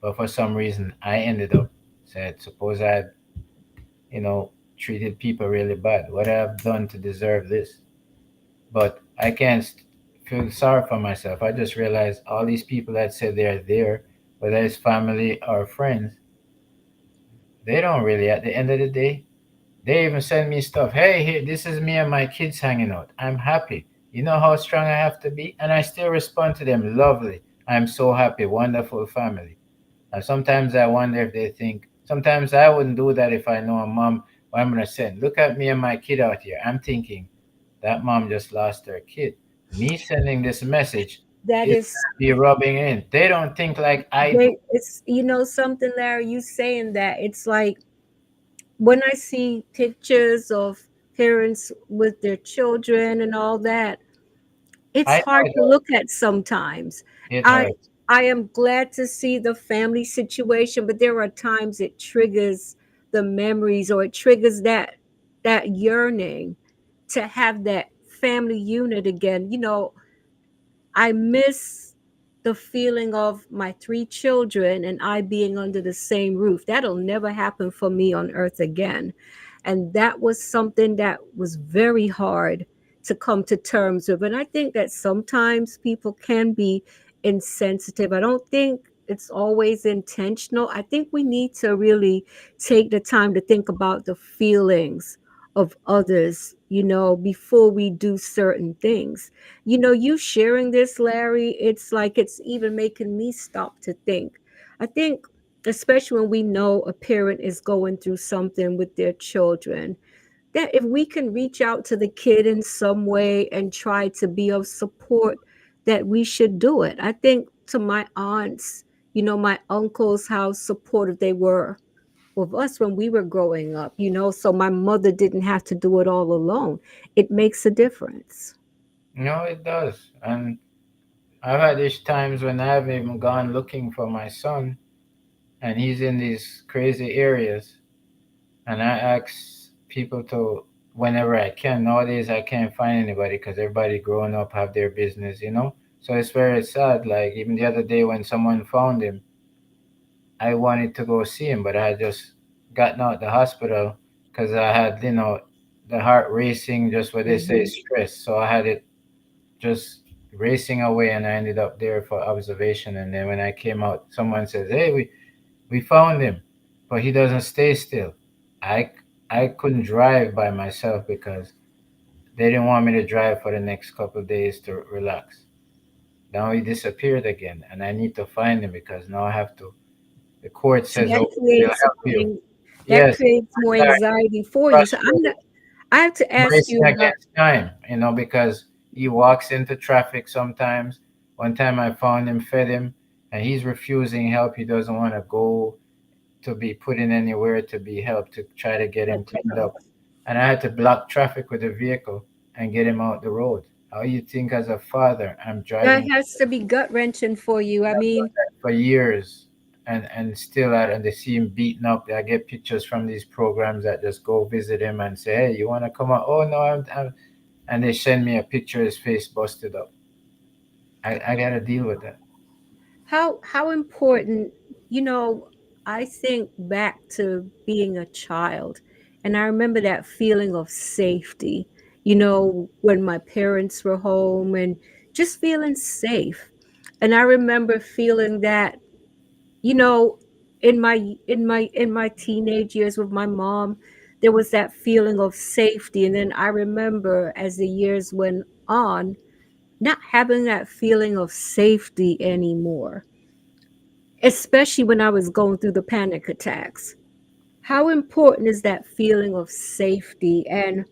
But for some reason, I ended up said, suppose I had, you know, treated people really bad. What have I done to deserve this? But I can't feel sorry for myself. I just realized all these people that said they're there, whether it's family or friends, they don't really, at the end of the day, they even send me stuff. Hey, here, this is me and my kids hanging out. I'm happy. You know how strong I have to be? And I still respond to them. Lovely. I'm so happy. Wonderful family. And sometimes I wonder if they think, sometimes I wouldn't do that if I know a mom, what I'm going to send. Look at me and my kid out here. I'm thinking, that mom just lost her kid. Me sending this message That is is, going to be rubbing in. They don't think like I do. it's, something, Larry, you saying that, it's like when I see pictures of parents with their children and all that, it's I know hard it to hurts. look at sometimes. It I hurts. I am glad to see the family situation, but there are times it triggers the memories, or it triggers that yearning to have that family unit again. I miss the feeling of my three children and I being under the same roof. That'll never happen for me on earth again. And that was something that was very hard to come to terms with. And I think that sometimes people can be insensitive. I don't think it's always intentional. I think we need to really take the time to think about the feelings of others, before we do certain things. You sharing this, Larry, it's like it's even making me stop to think. I think, especially when we know a parent is going through something with their children, that if we can reach out to the kid in some way and try to be of support, that we should do it. I think to my aunts, my uncles, how supportive they were with us when we were growing up, so my mother didn't have to do it all alone. It makes a difference. No, it does. And I've had these times when I haven't even gone looking for my son, and he's in these crazy areas, and I ask people to, whenever I can. Nowadays, I can't find anybody because everybody growing up have their business, you know. So it's very sad. Like even the other day when someone found him, I wanted to go see him, but I had just gotten out the hospital because I had, the heart racing, just what they say, Mhm. stress. So I had it just racing away, and I ended up there for observation. And then when I came out, someone says, "Hey, we found him, but he doesn't stay still." I I couldn't drive by myself because they didn't want me to drive for the next couple of days to relax. Now he disappeared again, and I need to find him because now I have to. The court See, says, "Oh, we'll help you." that Yes, creates more anxiety, anxiety for you. So frustrated, I have to ask you racing about. against time, because he walks into traffic sometimes. One time I found him, fed him, and he's refusing help. He doesn't want to go to be put in anywhere to be helped to try to get him cleaned up. And I had to block traffic with a vehicle and get him out the road. How you think as a father I'm That driving has to be gut wrenching for you. I mean, for years and still at and they see him beaten up. I get pictures from these programs that just go visit him and say, "Hey, you want to come out?" "Oh no, I'm," and they send me a picture of his face busted up. I gotta deal with that. how important, you know, I think back to being a child, and I remember that feeling of safety, when my parents were home and just feeling safe. And I remember feeling that, you know, in my teenage years with my mom, there was that feeling of safety. And then I remember as the years went on, not having that feeling of safety anymore, especially when I was going through the panic attacks. How important is that feeling of safety? And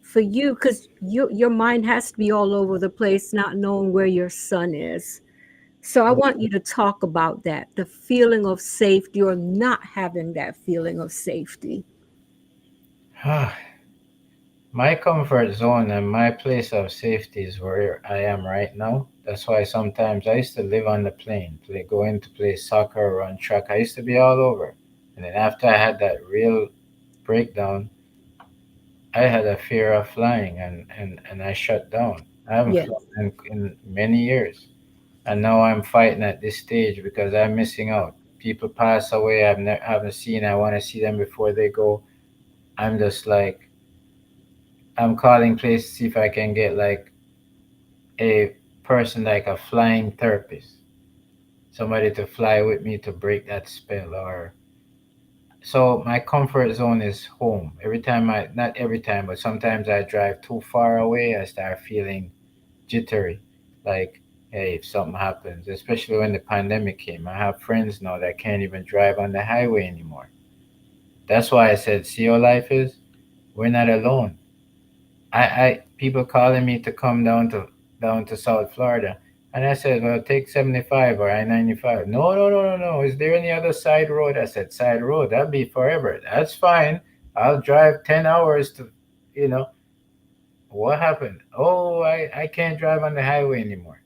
for you, because your mind has to be all over the place, not knowing where your son is. So I want you to talk about that, the feeling of safety or not having that feeling of safety. My comfort zone and my place of safety is where I am right now. That's why sometimes I used to live on the plane, going to play soccer, run track. I used to be all over. And then after I had that real breakdown, I had a fear of flying, and I shut down. I haven't Yes. flown in many years. And now I'm fighting at this stage because I'm missing out. People pass away haven't seen. I want to see them before they go. I'm just like, I'm calling places to see if I can get like a person like a flying therapist, somebody to fly with me to break that spell. Or so my comfort zone is home. Every time not every time, but sometimes I drive too far away, I start feeling jittery. Like, hey, if something happens, especially when the pandemic came, I have friends now that can't even drive on the highway anymore. That's why I said, see how life is? We're not alone. I people calling me to come down to South Florida. And I said, well, take 75 or I-95. No, no, no, no, no. Is there any other side road? I said, side road. That'd be forever. That's fine. I'll drive 10 hours to, you know, what happened? Oh, I can't drive on the highway anymore.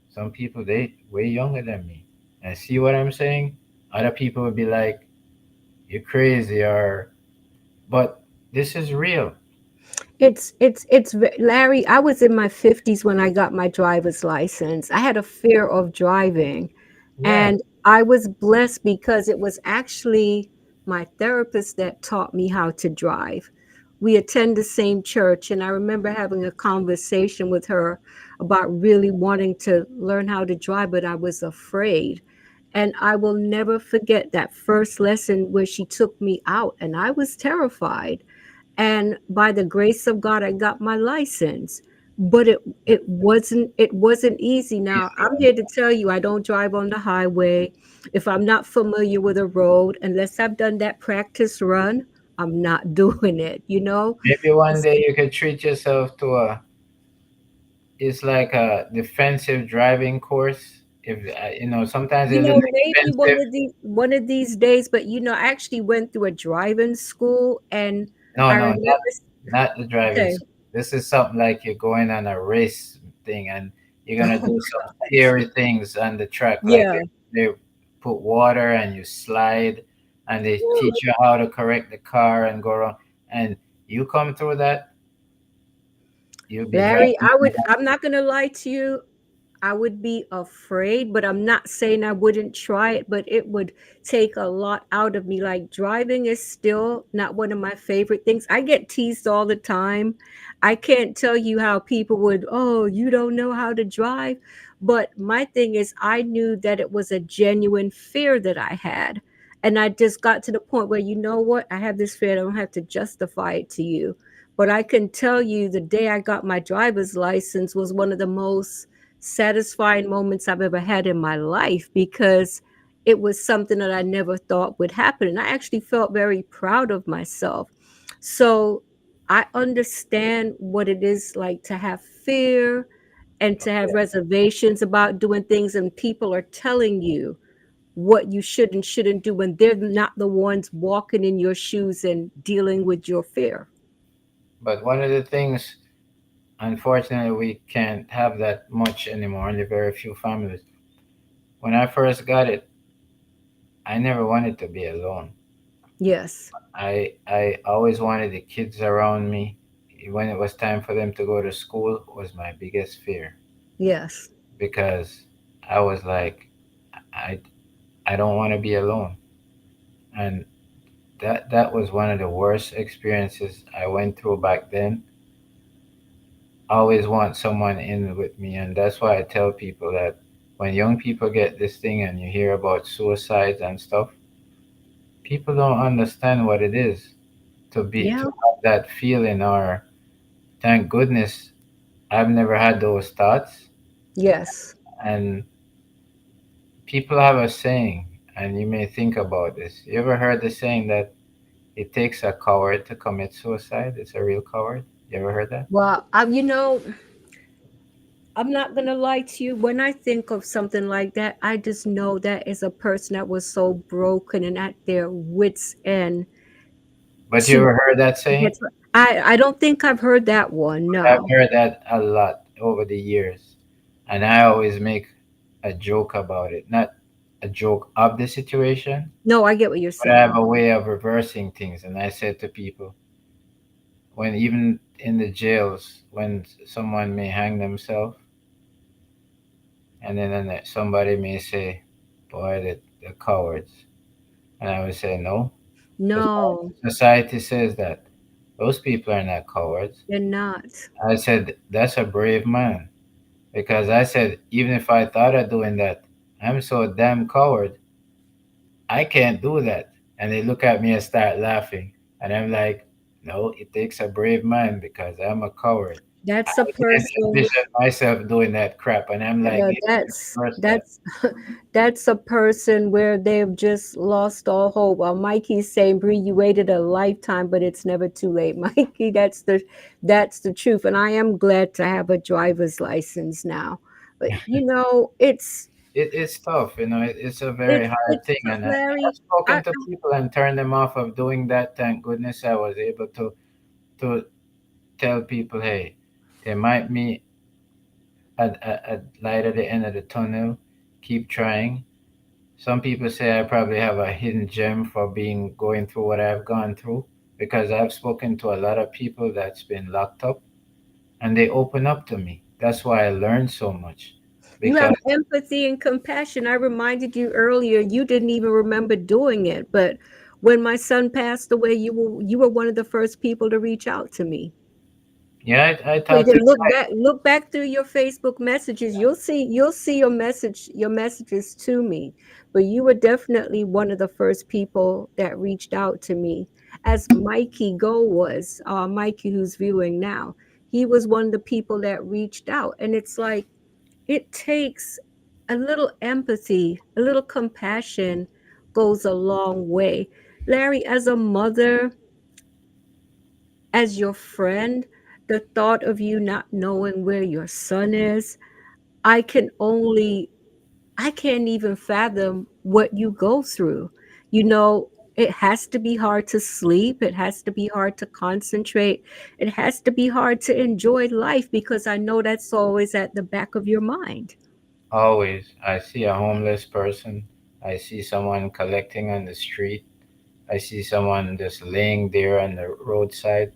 Some people, they way younger than me. And see what I'm saying? Other people would be like, you're crazy or, but this is real. Larry, I was in my 50s when I got my driver's license. I had a fear of driving, Yeah. and I was blessed because it was actually my therapist that taught me how to drive. We attend the same church, and I remember having a conversation with her about really wanting to learn how to drive, but I was afraid. And I will never forget that first lesson where she took me out, and I was terrified. And by the grace of God, I got my license. But it wasn't easy. Now I'm here to tell you, I don't drive on the highway if I'm not familiar with a road. Unless I've done that practice run, I'm not doing it, you know. Maybe one day you could treat yourself to it's like a defensive driving course. If sometimes there's an Maybe expensive. one of these days. But I actually went through a driving school, and No, I no, remember. not the driving Okay. school. This is something like you're going on a race thing, and you're gonna do some scary things on the track, like Yeah. they put water and you slide, and they teach you how to correct the car and go around. And you come through that, you'll be Larry, driving. I'm not gonna lie to you. I would be afraid, but I'm not saying I wouldn't try it, but it would take a lot out of me. Like driving is still not one of my favorite things. I get teased all the time. I can't tell you how people would, oh, you don't know how to drive. But my thing is, I knew that it was a genuine fear that I had. And I just got to the point where, you know what? I have this fear. I don't have to justify it to you. But I can tell you the day I got my driver's license was one of the most satisfying moments I've ever had in my life because it was something that I never thought would happen. And I actually felt very proud of myself. So I understand what it is like to have fear and to have reservations about doing things, and people are telling you what you should and shouldn't do when they're not the ones walking in your shoes and dealing with your fear. But one of the things, unfortunately, we can't have that much anymore. Only very few families. When I first got it, I never wanted to be alone. Yes, I always wanted the kids around me. When it was time for them to go to school was my biggest fear yes, because I was like, I I don't want to be alone, and that was one of the worst experiences I went through back then. I always want someone in with me, and that's why I tell people that when young people get this thing and you hear about suicides and stuff, people don't understand what it is to yeah, have that feeling. Or thank goodness I've never had those thoughts. yes. And people have a saying, and you may think about this. You ever heard the saying that it takes a coward to commit suicide? It's a real coward. You ever heard that? Well, I'm not gonna lie to you. When I think of something like that, I just know that is a person that was so broken and at their wits' end But you to ever heard that saying? get. I don't think I've heard that one. I've No. heard that a lot over the years, and I always make a joke about it. Not a joke of the situation, No, I get what you're but I have saying. a way of reversing things. And I said to people, when even in the jails, when someone may hang themselves, and then somebody may say, "Boy, the cowards," and I would say, "No, No, society says that those people are not cowards." they're not. I said, "That's a brave man," because I said, even if I thought of doing that, I'm so damn coward, I can't do that. And they look at me and start laughing, and I'm like, "No, it takes a brave man because I'm a coward." That's a I can't person. envision myself doing that crap, and I'm like, Yeah, "Hey, reverse that." that's that's a person where they've just lost all hope. While Mikey's saying, "Bree, you waited a lifetime, but it's never too late." Mikey, that's the truth, and I am glad to have a driver's license now. But It's tough, it's a very it's hard it's thing. tough, And I've Larry. spoken to people and turned them off of doing that. Thank goodness I was able to tell people, hey, there might be a light at the end of the tunnel. Keep trying. Some people say I probably have a hidden gem for being going through what I've gone through because I've spoken to a lot of people that's been locked up and they open up to me. That's why I learned so much You have because empathy and compassion. I reminded you earlier, you didn't even remember doing it, but when my son passed away, you were one of the first people to reach out to me. yeah, I You thought can look back through your Facebook messages. You'll see your messages to me. But you were definitely one of the first people that reached out to me. As Mikey Go was, Mikey who's viewing now, he was one of the people that reached out. And it's like it takes a little empathy, a little compassion goes a long way. Larry, as a mother, as your friend, the thought of you not knowing where your son is, I can only, I can't even fathom what you go through. You know, it has to be hard to sleep. It has to be hard to concentrate. It has to be hard to enjoy life because I know that's always at the back of your mind. always I see a homeless person, I see someone collecting on the street, I see someone just laying there on the roadside.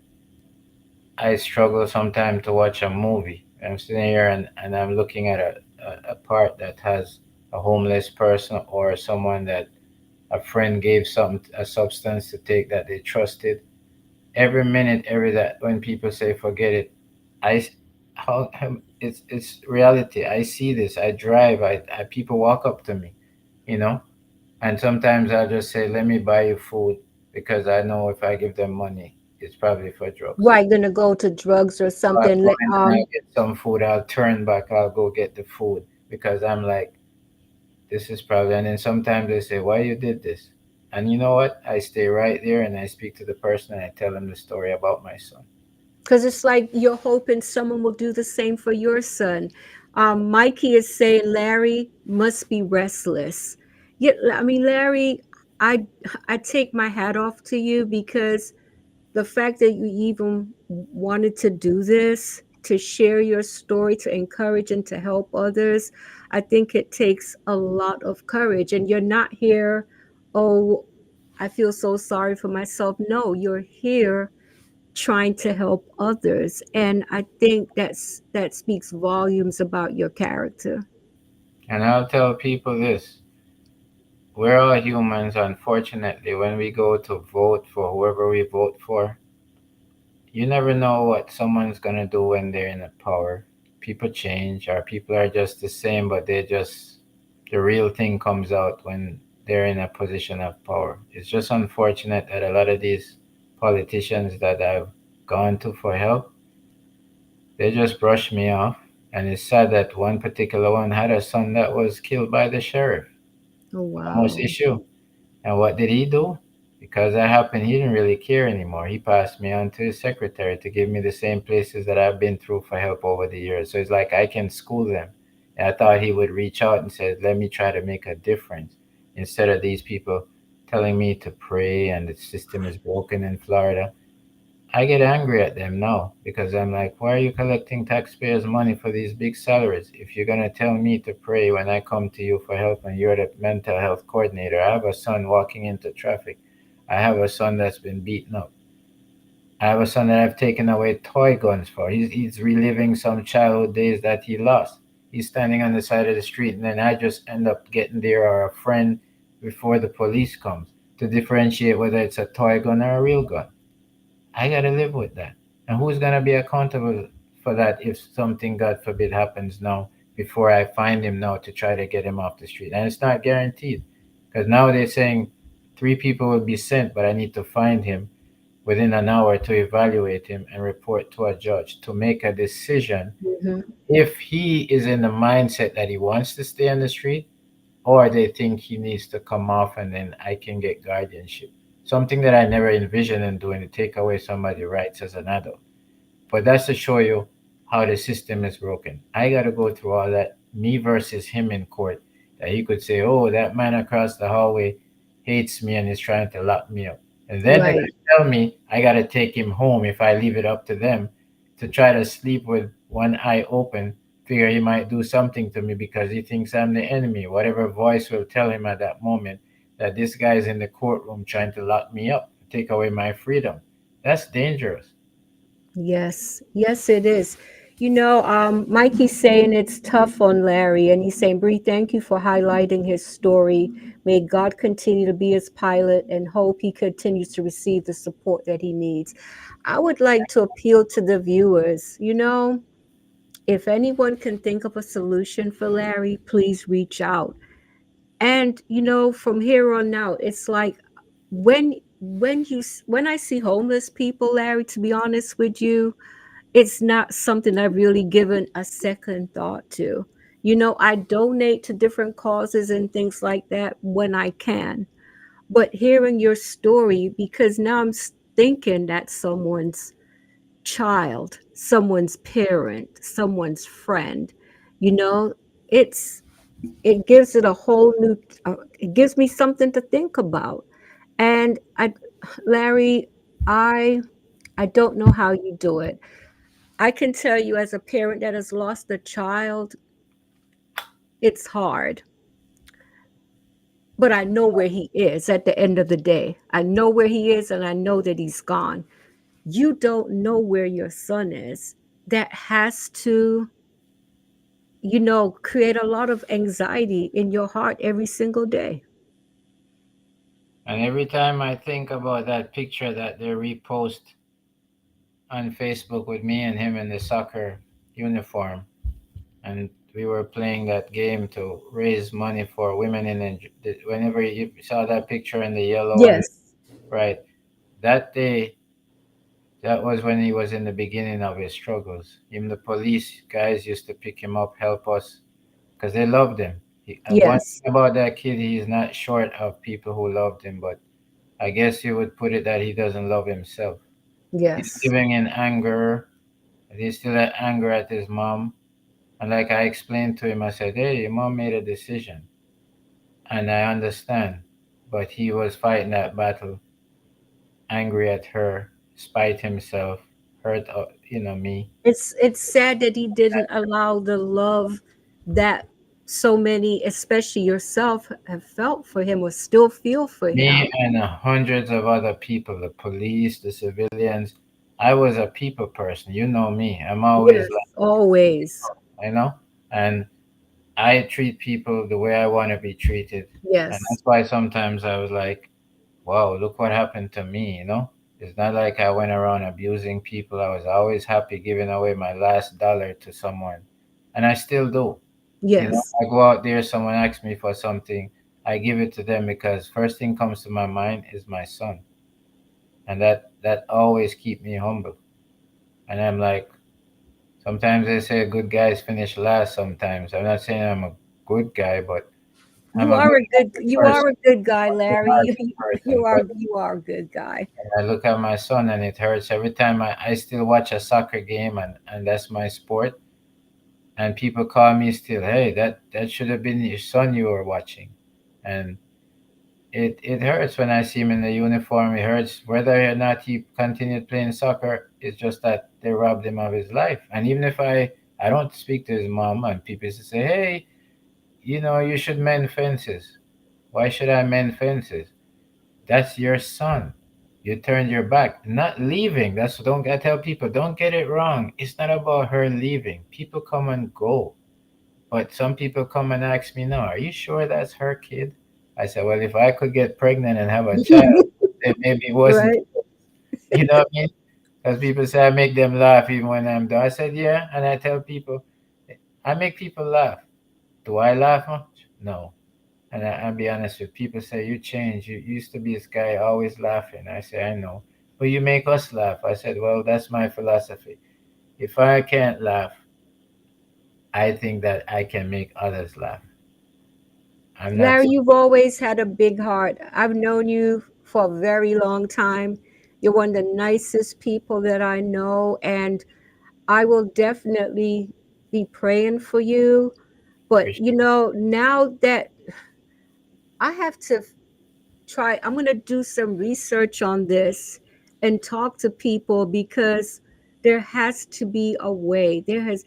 I struggle sometimes to watch a movie. I'm sitting here and I'm looking at a part that has a homeless person or someone that a friend gave some a substance to take that they trusted. Every minute, every that when people say forget it, I s- how it's reality. I see this. I drive. I people walk up to me, you know, and sometimes I just say, "Let me buy you food," because I know if I give them money, it's probably for drugs. Right, gonna go to drugs or So I something. go in and I get some food. I'll turn back. I'll go get the food because I'm like, this is probably. And then sometimes they say, "Why you did this?" And you know what? I stay right there and I speak to the person and I tell them the story about my son. Because it's like you're hoping someone will do the same for your son. Mikey is saying Larry must be restless. Yeah, I mean, Larry, I I take my hat off to you because the fact that you even wanted to do this, to share your story, to encourage and to help others, I think it takes a lot of courage. And you're not here, oh, I feel so sorry for myself. No, you're here trying to help others. And I think that speaks volumes about your character. And I'll tell people this: we're all humans. Unfortunately, when we go to vote for whoever we vote for, you never know what someone's gonna do when they're in the power. People change, or people are just the same, but they just the real thing comes out when they're in a position of power. It's just unfortunate that a lot of these politicians that I've gone to for help, they just brush me off. And it's sad that one particular one had a son that was killed by the sheriff. Oh, Almost wow. issue. And what did he do? Because that happened, he didn't really care anymore. He passed me on to his secretary to give me the same places that I've been through for help over the years. So it's like I can school them. And I thought he would reach out and say, let me try to make a difference. Instead of these people telling me to pray and the system is broken in Florida. I get angry at them now because I'm like, why are you collecting taxpayers' money for these big salaries? If you're gonna tell me to pray when I come to you for help and you're the mental health coordinator, I have a son walking into traffic. I have a son that's been beaten up. I have a son that I've taken away toy guns for. He's reliving some childhood days that he lost. He's standing on the side of the street, and then I just end up getting there or a friend before the police comes to differentiate whether it's a toy gun or a real gun. I gotta live with that. And who's gonna be accountable for that if something, God forbid, happens now before I find him now to try to get him off the street? And it's not guaranteed because now they're saying three people will be sent, but I need to find him within an hour to evaluate him and report to a judge to make a decision Hmm. if he is in the mindset that he wants to stay on the street or they think he needs to come off and then I can get guardianship. Something that I never envisioned in doing to take away somebody's rights as an adult. But that's to show you how the system is broken. I got to go through all that, me versus him in court, that he could say, oh, that man across the hallway hates me and is trying to lock me up. And then they're going Right. to tell me I got to take him home if I leave it up to them to try to sleep with one eye open, figure he might do something to me because he thinks I'm the enemy. Whatever voice will tell him at that moment that this guy is in the courtroom trying to lock me up, take away my freedom. That's dangerous. Yes, yes, it is. Mikey's saying it's tough on Larry, and he's saying, Bree, thank you for highlighting his story. May God continue to be his pilot and hope he continues to receive the support that he needs. I would like to appeal to the viewers. If anyone can think of a solution for Larry, please reach out. And from here on out, it's like when I see homeless people, Larry, to be honest with you, it's not something I've really given a second thought to. I donate to different causes and things like that when I can. But hearing your story, because now thinking that someone's child, someone's parent, someone's friend, you know, it's it gives it a whole new it gives me something to think about. And Larry, I I don't know how you do it. I can tell you, as a parent that has lost a child, it's hard. But I know where he is at the end of the day. I know where he is and I know that he's gone. You don't know where your son is. That has to, create a lot of anxiety in your heart every single day. And every time I think about that picture that they repost on Facebook with me and him in the soccer uniform, and we were playing that game to raise money for women whenever you saw that picture in the yellow and Yes. right, that day, that was when he was in the beginning of his struggles. Even the police guys used to pick him up, help us, because they loved him. One Yes. thing about that kid, he's not short of people who loved him, but I guess you would put it that he doesn't love himself. He's Yes. living in anger. He's still at anger at his mom. And like I explained to him, I said, hey, your mom made a decision. And I understand. But he was fighting that battle, angry at her, spite himself, hurt, me. It's sad that he didn't allow the love that so many, especially yourself, have felt for him or still feel for Me him. and hundreds of other people, the police, the civilians. I was a people person. You know me. I'm always Yes, like, always. and I treat people the way I want to be treated. And Yes. that's why sometimes I was like, wow, look what happened to me. It's not like I went around abusing people. I was always happy giving away my last dollar to someone. And I still do. Yes. I go out there, someone asks me for something, I give it to them because first thing comes to my mind is my son. And that always keep me humble. And I'm like, sometimes they say good guys finish last sometimes. I'm not saying I'm a good guy, but I'm a good-hearted You person. are a good guy, A Larry. good-hearted person. But You are a good guy. I look at my son and it hurts every time I still watch a soccer game and that's my sport. And people call me still, hey, that should have been your son you were watching. And it hurts when I see him in the uniform. It hurts whether or not he continued playing soccer. It's just that they robbed him of his life. And even if I don't speak to his mom, and people used to say, hey, you should mend fences. Why should I mend fences? That's your son. You turned your back, not leaving. That's don't I tell people, don't get it wrong. It's not about her leaving. People come and go. But some people come and ask me, no, are you sure that's her kid? I said, well, if I could get pregnant and have a child, then maybe it wasn't. Right. You know what I mean? Because people say I make them laugh even when I'm done. I said, yeah. And I tell people, I make people laugh. Do I laugh much? No. And I'll be honest with people say, you changed. You used to be this guy always laughing. I say, I know. But you make us laugh. I said, well, that's my philosophy. If I can't laugh, I think that I can make others laugh. I'm not. Larry, you've always had a big heart. I've known you for a very long time. You're one of the nicest people that I know, and I will definitely be praying for you. But Appreciate now that I have to try, I'm going to do some research on this and talk to people because there has to be a way. There's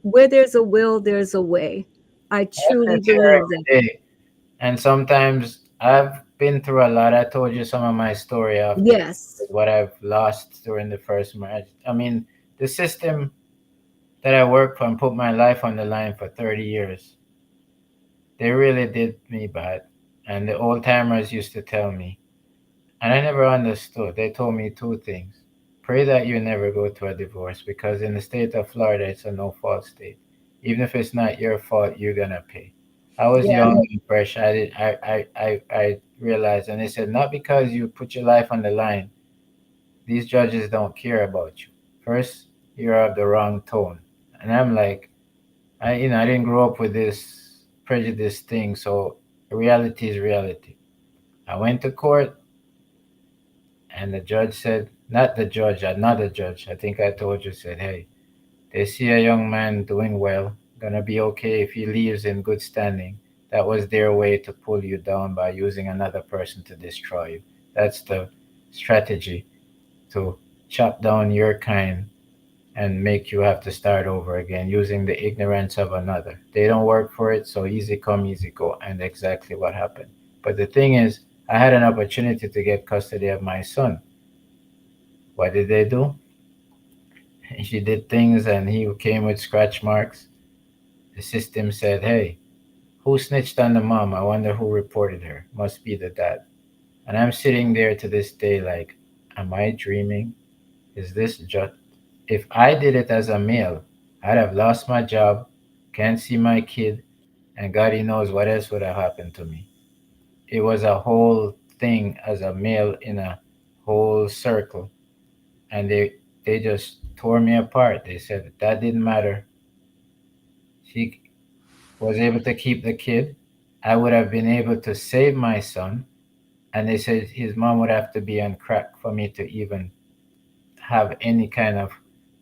where there's a will, there's a way. I I truly sit here believe that. every day, and sometimes I've been through a lot. I told you some of my story after Yes. what I've lost during the first marriage. I mean, the system that I worked for and put my life on the line for 30 years, they really did me bad. And the old timers used to tell me, and I never understood. They told me two things. Pray that you never go to a divorce because in the state of Florida, it's a no fault state. Even if it's not your fault, you're gonna pay. I was Yeah. young and fresh. I did. I realized, and they said not because you put your life on the line. These judges don't care about you. First, you're of the wrong tone, and I'm like, I didn't grow up with this prejudice thing. So reality is reality. I went to court, and the judge said, not the judge, another judge, I think I told you, said, hey, they see a young man doing well, gonna be okay if he leaves in good standing. That was their way to pull you down by using another person to destroy you. That's the strategy to chop down your kind and make you have to start over again using the ignorance of another. They don't work for it, so easy come, easy go, and exactly what happened. But the thing is, I had an opportunity to get custody of my son. What did they do? She did things and he came with scratch marks. The system said, hey, who snitched on the mom? I wonder who reported her. Must be the dad. And I'm sitting there to this day like, am I dreaming? Is this just. If I did it as a male, I'd have lost my job, can't see my kid, and God he knows what else would have happened to me. It was a whole thing as a male in a whole circle. And they just tore me apart. They said that didn't matter. She was able to keep the kid. I would have been able to save my son. And they said his mom would have to be on crack for me to even have any kind of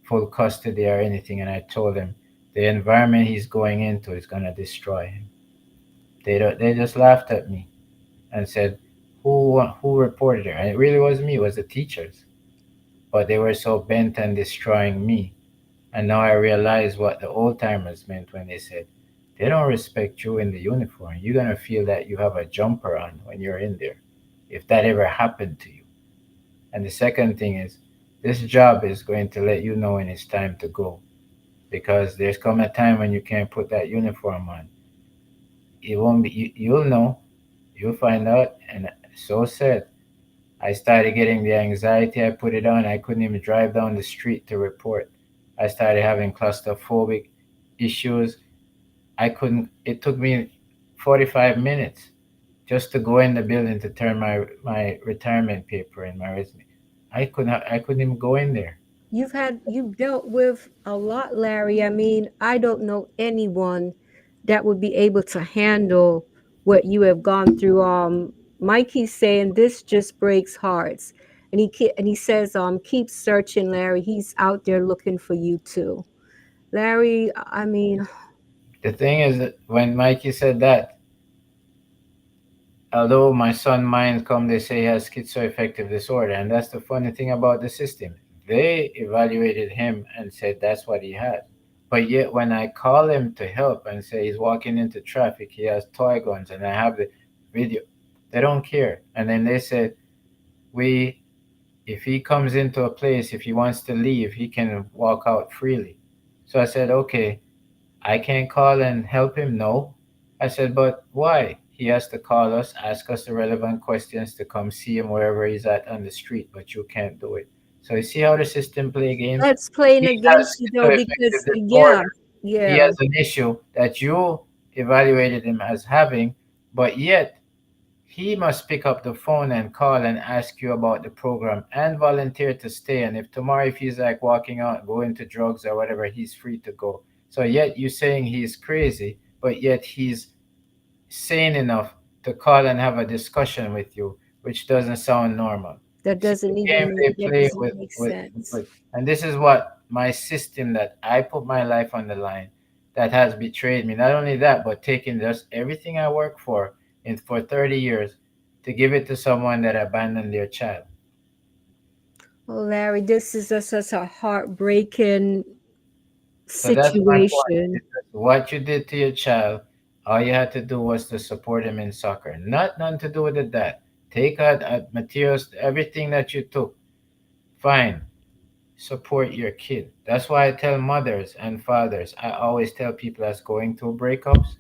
full custody or anything. And I told him the environment he's going into is going to destroy him. They just laughed at me and said, who reported her? And it really was me. It was the teachers. But they were so bent on destroying me. And now I realize what the old timers meant when they said, they don't respect you in the uniform. You're going to feel that you have a jumper on when you're in there, if that ever happened to you. And the second thing is, this job is going to let you know when it's time to go because there's come a time when you can't put that uniform on. It won't be, you'll know, you'll find out. And so said, I started getting the anxiety. I put it on. I couldn't even drive down the street to report. I started having claustrophobic issues. I couldn't. It took me 45 minutes just to go in the building to turn my retirement paper in my resume. I couldn't even go in there. You've dealt with a lot, Larry. I mean, I don't know anyone that would be able to handle what you have gone through. Mikey's saying this just breaks hearts, and he says, keep searching, Larry. He's out there looking for you too, Larry. I mean, The thing is that when Mikey said that, although my son mind come, they say he has schizoaffective disorder, and that's the funny thing about the system. They evaluated him and said that's what he had. But yet, when I call him to help and say he's walking into traffic, he has toy guns, and I have the video, they don't care. And then they said, we, if he comes into a place, if he wants to leave, he can walk out freely. So I said, okay, I can't call and help him. No. I said, but why? He has to call us, ask us the relevant questions to come see him wherever he's at on the street, but you can't do it. So you see how the system play games? That's playing He has against you though, schizoaffective because yeah, disorder. He yeah, has an issue that you evaluated him as having, but yet he must pick up the phone and call and ask you about the program and volunteer to stay. And if tomorrow, if he's like walking out, going to drugs or whatever, he's free to go. So yet you saying he's crazy, but yet he's sane enough to call and have a discussion with you, which doesn't sound normal. that See the doesn't game even make they that play doesn't with, make with, sense. with, and this is what my system that I put my life on the line that has betrayed me. Not only that, but taking just everything I worked for in for 30 years to give it to someone that abandoned their child. Oh, Larry, this is such a heartbreaking So that's my point. situation. Because what you did to your child, all you had to do was to support him in soccer. Nothing to do with the dad. Take out materials, everything that you took. Fine. Support your kid. That's why I tell mothers and fathers, I always tell people that's going through breakups,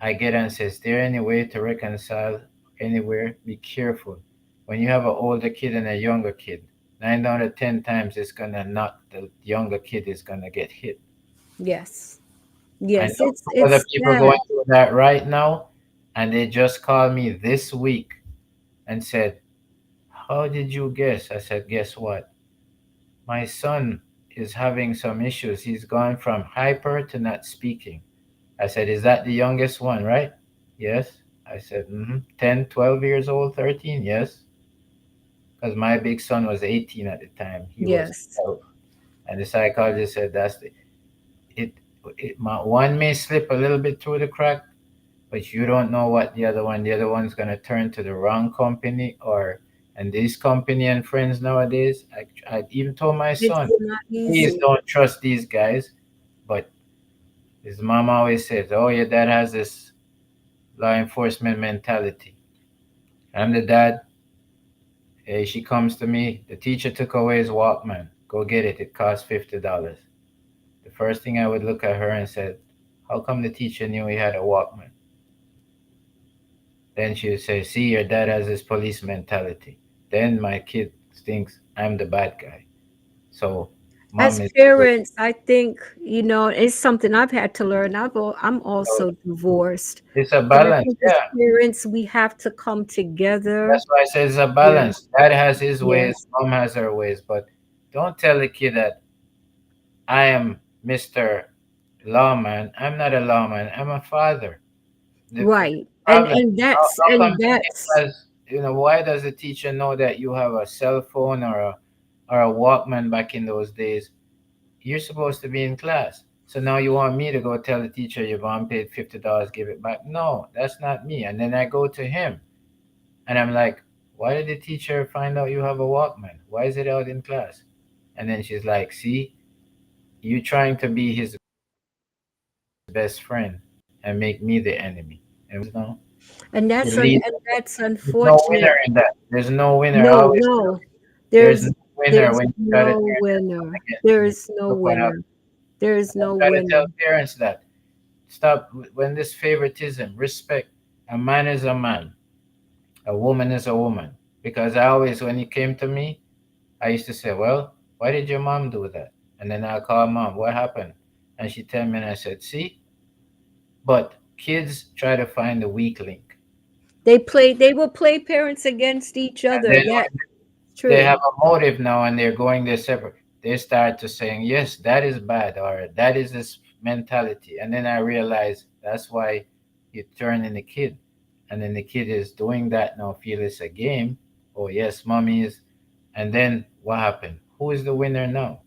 I get and say, is there any way to reconcile anywhere? Be careful. When you have an older kid and a younger kid, 9 out of 10 times it's gonna not the younger kid is gonna get hit. Yes. I Yes, know some other it's people sad. going through that right now, and they just called me this week and said, how did you guess? I said, guess what? My son is having some issues. He's gone from hyper to not speaking. I said, is that the youngest one, right? Yes. I said, 10, 12 years old, 13, yes. Because my big son was 18 at the time. He was Yes. 12. And the psychologist said, it, one may slip a little bit through the crack, but you don't know what the other one's going to turn to the wrong company and this company and friends nowadays. I even told my It's son, not please easy. don't trust these guys. But his mom always says, oh, your dad has this law enforcement mentality. I'm the dad. Hey, she comes to me. The teacher took away his Walkman. Go get it. It costs $50. The first thing I would look at her and said, how come the teacher knew he had a Walkman? Then she would say, see, your dad has this police mentality. Then my kid thinks I'm the bad guy. So As mom is the good. parents, I think, it's something I've had to learn. I'm So also divorced. it's a And I balance. think as Yeah. parents, we have to come together. That's why I say it's a Yeah. balance. Dad has his ways, Yes. mom has her ways. But don't tell the kid that I am Mr. Lawman. I'm not a lawman. I'm a father. The Right. And problem, and that's how come and the kid that's has, why does the teacher know that you have a cell phone or a Walkman back in those days? You're supposed to be in class. So now you want me to go tell the teacher your mom paid $50, give it back? No, that's not me. And then I go to him and I'm like, why did the teacher find out you have a Walkman? Why is it out in class? And then she's like, see, you trying to be his best friend and make me the enemy. And no, and it that's un, leads. and that's There's no winner unfortunate. in that. There's no winner. I No, always tell no. people, there's There's no winner there's when you try to no turn yourself winner. against There me. is no Look what happened. winner. There is I no try to tell winner. parents that stop when this favoritism, respect. A man is a man, a woman is a woman. Because I always, when he came to me, I used to say, well, why did your mom do that? And then I'll call mom, what happened? And she tell me, and I said, see, but kids try to find the weak link. They will play parents against each And other. then That's they have true. a motive now and they're going their separate, they start to saying yes, that is bad or that is this mentality, and then I realize that's why you turn in the kid, and then the kid is doing that now, feel it's a game. Oh yes, mommy is. And then what happened? Who is the winner now?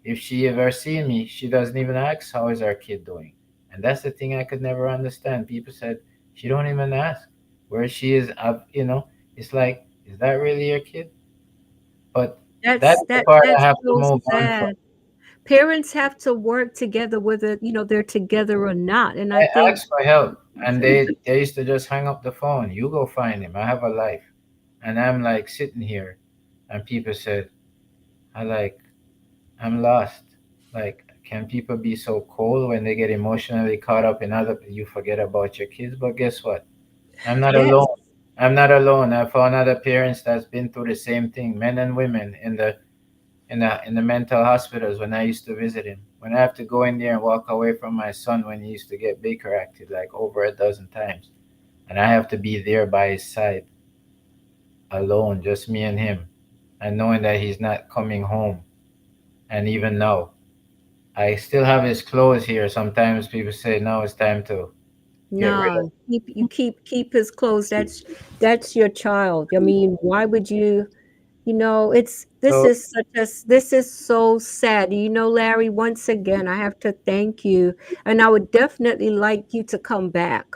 If she ever see me, she doesn't even ask how is our kid doing. And that's the thing I could never understand. People said she don't even ask. where she is. It's like, is that really your kid? But that's That's the part I that's have to so move on from. sad. Parents have to work together whether, they're together or not. And I I think asked for help, and they used to just hang up the phone. You go find him. I have a life, and I'm like sitting here, and people said, I like I'm lost. Like, can people be so cold when they get emotionally caught up in other? You forget about your kids, but guess what? I'm not yes, alone. I'm not alone. I found other parents that's been through the same thing, men and women in the mental hospitals when I used to visit him. When I have to go in there and walk away from my son when he used to get Baker acted like over a dozen times, and I have to be there by his side alone, just me and him, and knowing that he's not coming home. And even now, I still have his clothes here. Sometimes people say, "No, it's time to get rid of." no, keep his clothes. That's your child. I mean, why would you? It's So this is so sad. Larry, once again, I have to thank you, and I would definitely like you to come back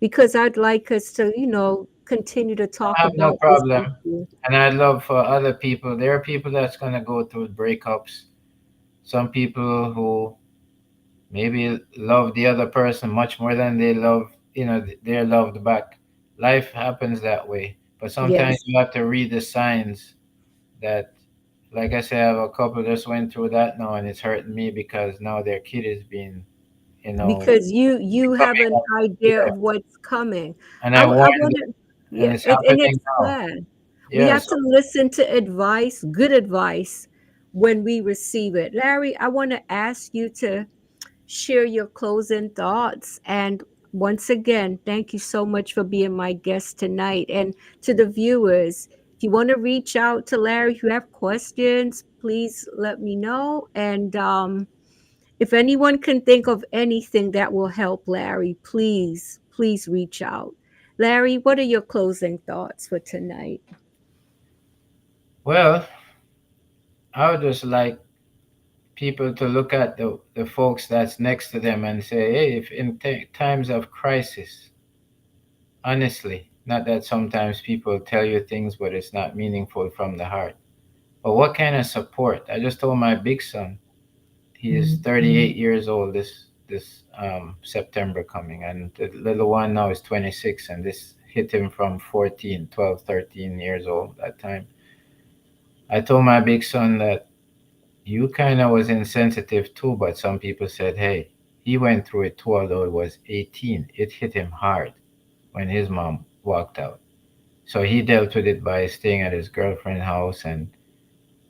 because I'd like us to, continue to talk I have no about this problem, issue. and I'd love for other people. There are people that's gonna go through breakups. Some people who maybe love the other person much more than they love, they're loved back. Life happens that way, but sometimes Yes, you have to read the signs that, like I said, I have a couple just went through that now, and it's hurting me because now their kid is being, you know, because you have an becoming, idea yeah, of what's coming. and I I I warned want them, to, and yeah, it's and happening it's now. sad. We Yeah, have so to listen to advice, good advice, when we receive it. Larry, I want to ask you to share your closing thoughts. And once again, thank you so much for being my guest tonight. And to the viewers, if you want to reach out to Larry, if you have questions, please let me know. And if anyone can think of anything that will help Larry, please reach out. Larry, what are your closing thoughts for tonight? well, I would just like people to look at the folks that's next to them and say, hey, if in times of crisis, honestly, not that sometimes people tell you things, but it's not meaningful from the heart. But what kind of support? I just told my big son, he is 38 years old this September coming, and the little one now is 26, and this hit him from 14, 12, 13 years old that time. I told my big son that you kind of was insensitive too, but some people said, hey, he went through it too, although it was 18. It hit him hard when his mom walked out. So he dealt with it by staying at his girlfriend's house and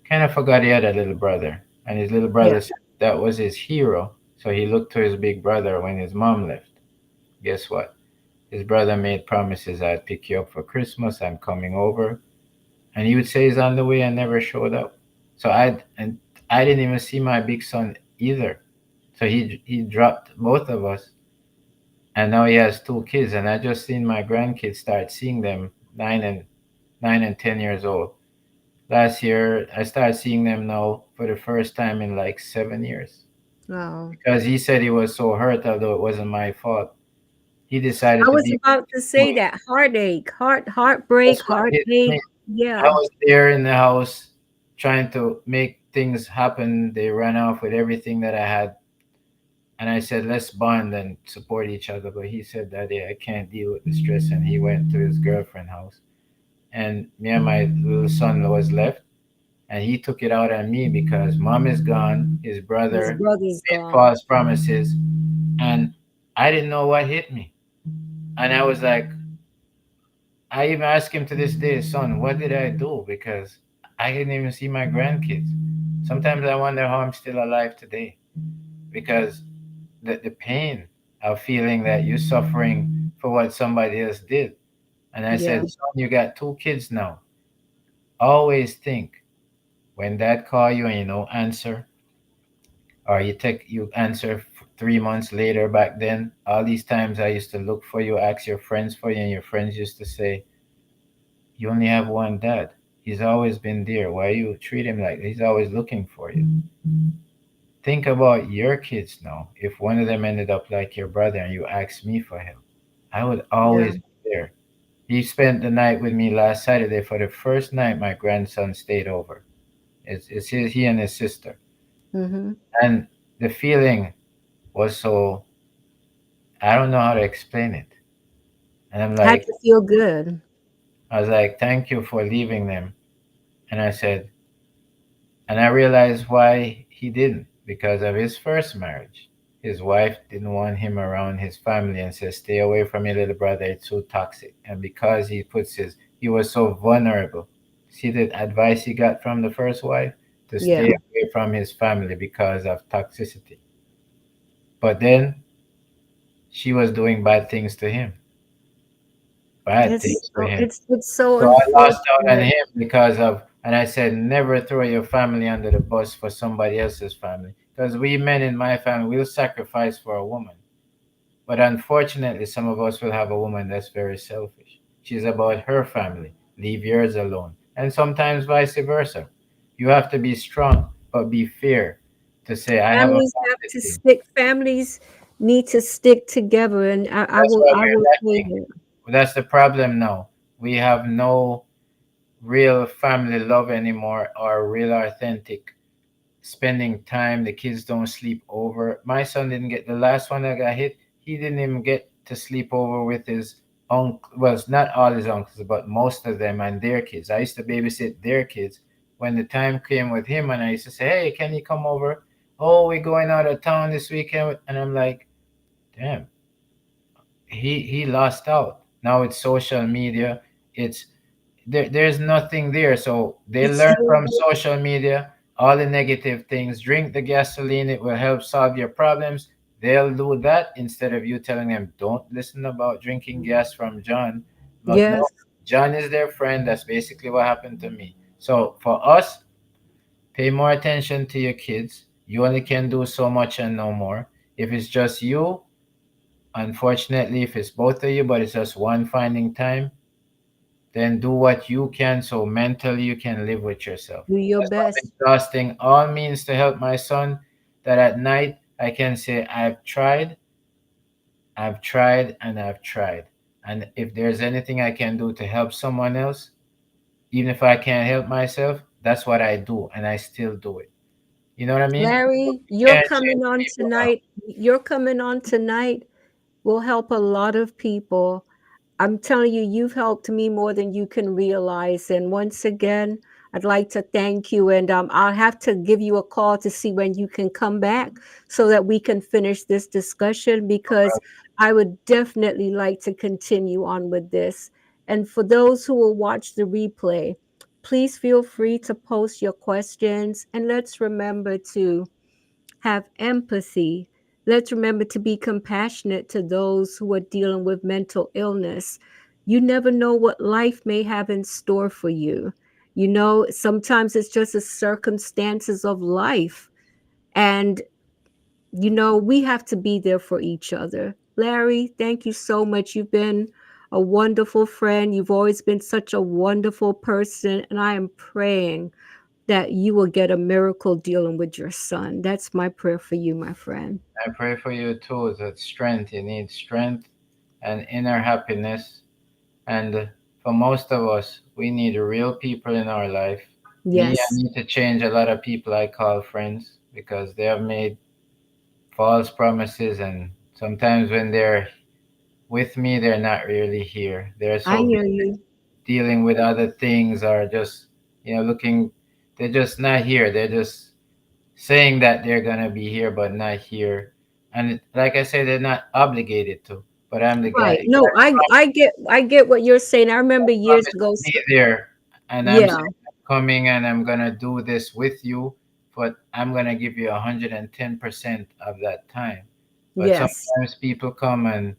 kind of forgot he had a little brother. And his little Yeah. brother said that was his hero. So he looked to his big brother when his mom left. Guess what? His brother made promises, I'd pick you up for Christmas, I'm coming over. And he would say he's on the way and never showed up. And I didn't even see my big son either. So he dropped both of us, and now he has two kids, and I just seen my grandkids start seeing them 9 and 10 years old. Last year I started seeing them now for the first time in like 7 years. Wow. Because he said he was so hurt, although it wasn't my fault. He I decided to was be about to with say me. that heartache, heartbreak, That's what hit heartache. me. I Yeah. was there in the house trying to make things happen. They ran off with everything that I had. And I said, let's bond and support each other. But he said, Daddy, I can't deal with the stress. And he went to his girlfriend's house. And me and my little son was left. And he took it out on me because mom is gone. His His brother brother's made gone. false promises. And I didn't know what hit me. And I was like, I even ask him to this day, son, what did I do? Because I didn't even see my grandkids. Sometimes I wonder how I'm still alive today because the pain of feeling that you're suffering for what somebody else did. And I Yeah. said, son, you got two kids now. Always think when dad call you and you don't answer, or you answer 3 months later back then. All these times I used to look for you, ask your friends for you, and your friends used to say, you only have one dad. He's always been there. Why you treat him like he's always looking for you? Think about your kids now. If one of them ended up like your brother and you asked me for help, I would Yeah. always be there. He spent the night with me last Saturday. For the first night, my grandson stayed over. He and his sister. Mm-hmm. And the feeling was so, I don't know how to explain it. And I'm Had like, to feel good. I was like, thank you for leaving them. And I said, and I realized why he didn't, because of his first marriage. His wife didn't want him around his family and said, stay away from your little brother, it's too toxic. And because he was so vulnerable. See the advice he got from the first wife? To stay Yeah. away from his family because of toxicity. But then she was doing bad It's things to so him. it's so So I lost out on unfortunate. him because of, and I said, never throw your family under the bus for somebody else's family. Because we men in my family will sacrifice for a woman. But unfortunately, some of us will have a woman that's very selfish. She's about her family. Leave yours alone. And sometimes vice versa. You have to be strong, but be fair to say, I have a Families have family to too. stick. Families need to stick together, and That's why I will we're say lacking. that. That's the problem now. We have no real family love anymore or real authentic spending time. The kids don't sleep over. My son didn't get the last one that got hit. He didn't even get to sleep over with his uncle. Well, it's not all his uncles, but most of them and their kids. I used to babysit their kids. When the time came with him, and I used to say, "Hey, can you come over? Oh, we're going out of town this weekend." And I'm like, "Damn, he lost out." Now it's social media. It's there's nothing there. So they It's learn from social media all the negative things. Drink the gasoline, it will help solve your problems. They'll do that instead of you telling them, don't listen about drinking gas from John. But no, yes, John is their friend. That's basically what happened to me. So for us, pay more attention to your kids. You only can do so much and no more. If it's just you, unfortunately, if it's both of you, but it's just one finding time, then do what you can so mentally you can live with yourself. do your That's what I'm best. exhausting all means to help my son, that at night I can say, I've tried, and I've tried. And if there's anything I can do to help someone else, even if I can't help myself, that's what I do, and I still do it. You know what I mean? Larry, You you're can't change coming on people now. tonight. You're coming on tonight will help a lot of people. I'm telling you, you've helped me more than you can realize. And once again, I'd like to thank you. And I'll have to give you a call to see when you can come back so that we can finish this discussion because I would definitely like to continue on with this. And for those who will watch the replay, please feel free to post your questions. And let's remember to have empathy. Let's remember to be compassionate to those who are dealing with mental illness. You never know what life may have in store for you. You know, sometimes it's just the circumstances of life. And, you know, we have to be there for each other. Larry, thank you so much. You've been a wonderful friend. You've always been such a wonderful person. And I am praying that you will get a miracle dealing with your son. That's my prayer for you, my friend. I pray for you too, that strength. You need strength and inner happiness. And for most of us, we need real people in our life. Me, I Yes, need to change a lot of people I call friends because they have made false promises, and sometimes when they're with me, they're not really here. They're I so hear busy you. dealing with other things or just, looking, they're just not here. They're just saying that they're going to be here, but not here. And like I said, they're not obligated to, but I'm the guy. Right. No, I get what you're saying. I remember years Promise ago. to be there, and I'm Yeah. saying I'm coming and I'm gonna do this with you, but I'm gonna give you 110% of that time. But Yes. sometimes people come and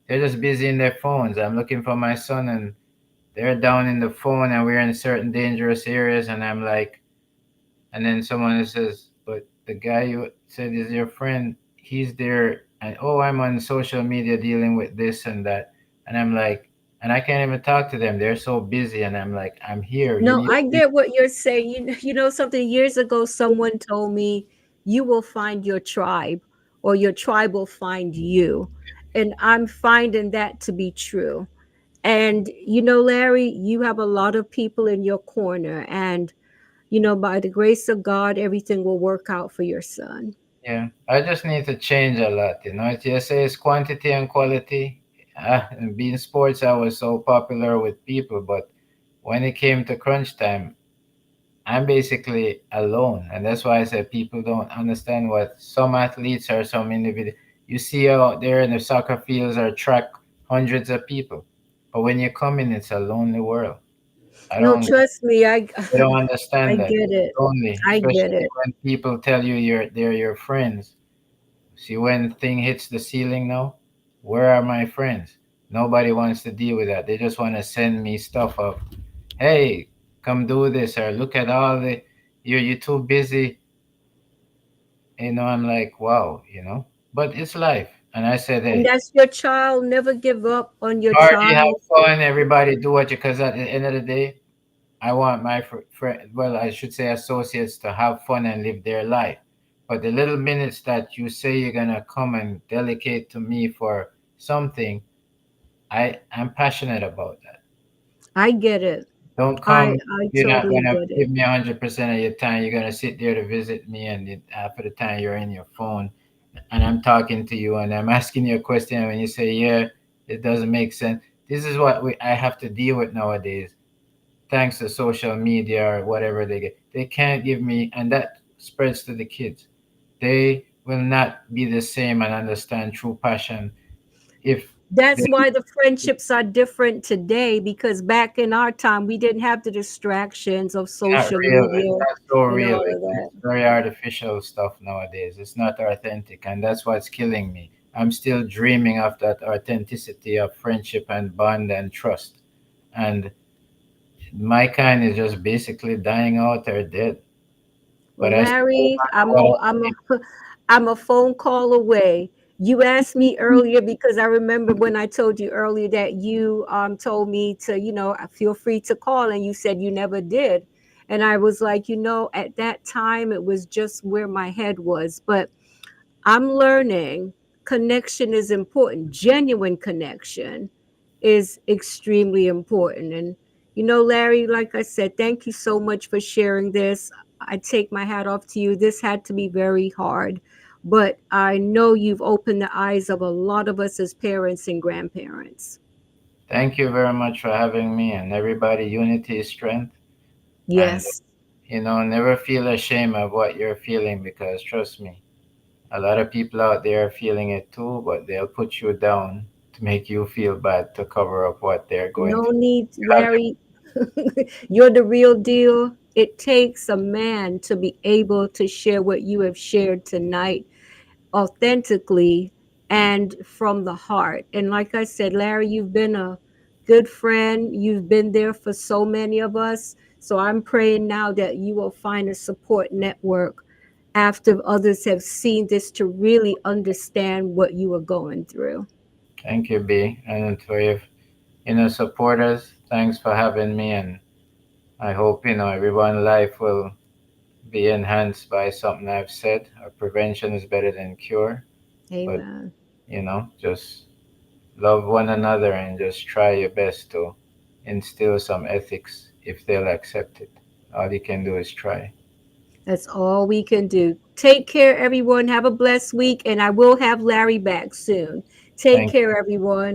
they're just busy in their phones. I'm looking for my son and they're down in the phone and we're in certain dangerous areas, and I'm like, and then someone says, but the guy you said is your friend, he's there, and oh, I'm on social media dealing with this and that. And I'm like, and I can't even talk to them. They're so busy. And I'm like, I'm here. You No, need I to be. get what you're saying. You know something years ago someone told me you will find your tribe or your tribe will find you. And I'm finding that to be true. And you know, Larry, you have a lot of people in your corner, and you know, by the grace of God, everything will work out for your son. Yeah, I just need to change a lot. It just says quantity and quality. In being sports, I was so popular with people, but when it came to crunch time, I'm basically alone, and that's why I said people don't understand what some athletes or some individual you see out there in the soccer fields or track hundreds of people, but when you come in, it's a lonely world. I No, don't, trust me, I don't I understand that. get It's it. lonely, I get especially it. when people tell you they're your friends. See, when thing hits the ceiling now, where are my friends? Nobody wants to deal with that. They just want to send me stuff of, hey, come do this or look at all the you're too busy. I'm like, wow. But it's life. And I said, And hey, that's your child. Never give up on your party, have child. fun, everybody do what you, because at the end of the day, I want my friend, well, I should say associates, to have fun and live their life. But the little minutes that you say you're gonna come and delegate to me for something, I'm passionate about that. I get it. Don't I come. I You're not totally gonna get give it. me 100% of your time. You're gonna sit there to visit me, and half of the time you're in your phone, and I'm talking to you, and I'm asking you a question, and when you say, "Yeah, it doesn't make sense." This is what I have to deal with nowadays, thanks to social media or whatever they get. They can't give me, and that spreads to the kids. They will not be the same and understand true passion if they That's why the friendships are different today, because back in our time we didn't have the distractions of not social real. It's media not so and real. all of It's that. very artificial stuff nowadays. It's not authentic, and that's what's killing me. I'm still dreaming of that authenticity of friendship and bond and trust. And my kind is just basically dying out or dead. Well, But I still Larry, remember what I think. I'm a phone call away. You asked me earlier, because I remember when I told you earlier that you told me to, feel free to call, and you said you never did. And I was like, at that time it was just where my head was. But I'm learning connection is important. Genuine connection is extremely important. And, Larry, like I said, thank you so much for sharing this. I take my hat off to you. This had to be very hard, but I know you've opened the eyes of a lot of us as parents and grandparents. Thank you very much for having me, and everybody. Unity is strength, and Yes. never feel ashamed of what you're feeling, because trust me, a lot of people out there are feeling it too, but they'll put you down to make you feel bad to cover up what they're going No through. need, Have the Larry. You're the real deal. It takes a man to be able to share what you have shared tonight authentically and from the heart. And like I said, Larry, you've been a good friend. You've been there for so many of us. So I'm praying now that you will find a support network after others have seen this, to really understand what you are going through. Thank you, B. And for your, supporters, thanks for having me. And I hope, everyone's life will be enhanced by something I've said. Prevention is better than cure. But, Amen. just love one another and just try your best to instill some ethics if they'll accept it. All you can do is try. That's all we can do. Take care, everyone. Have a blessed week, and I will have Larry back soon. Take Thank care, everyone.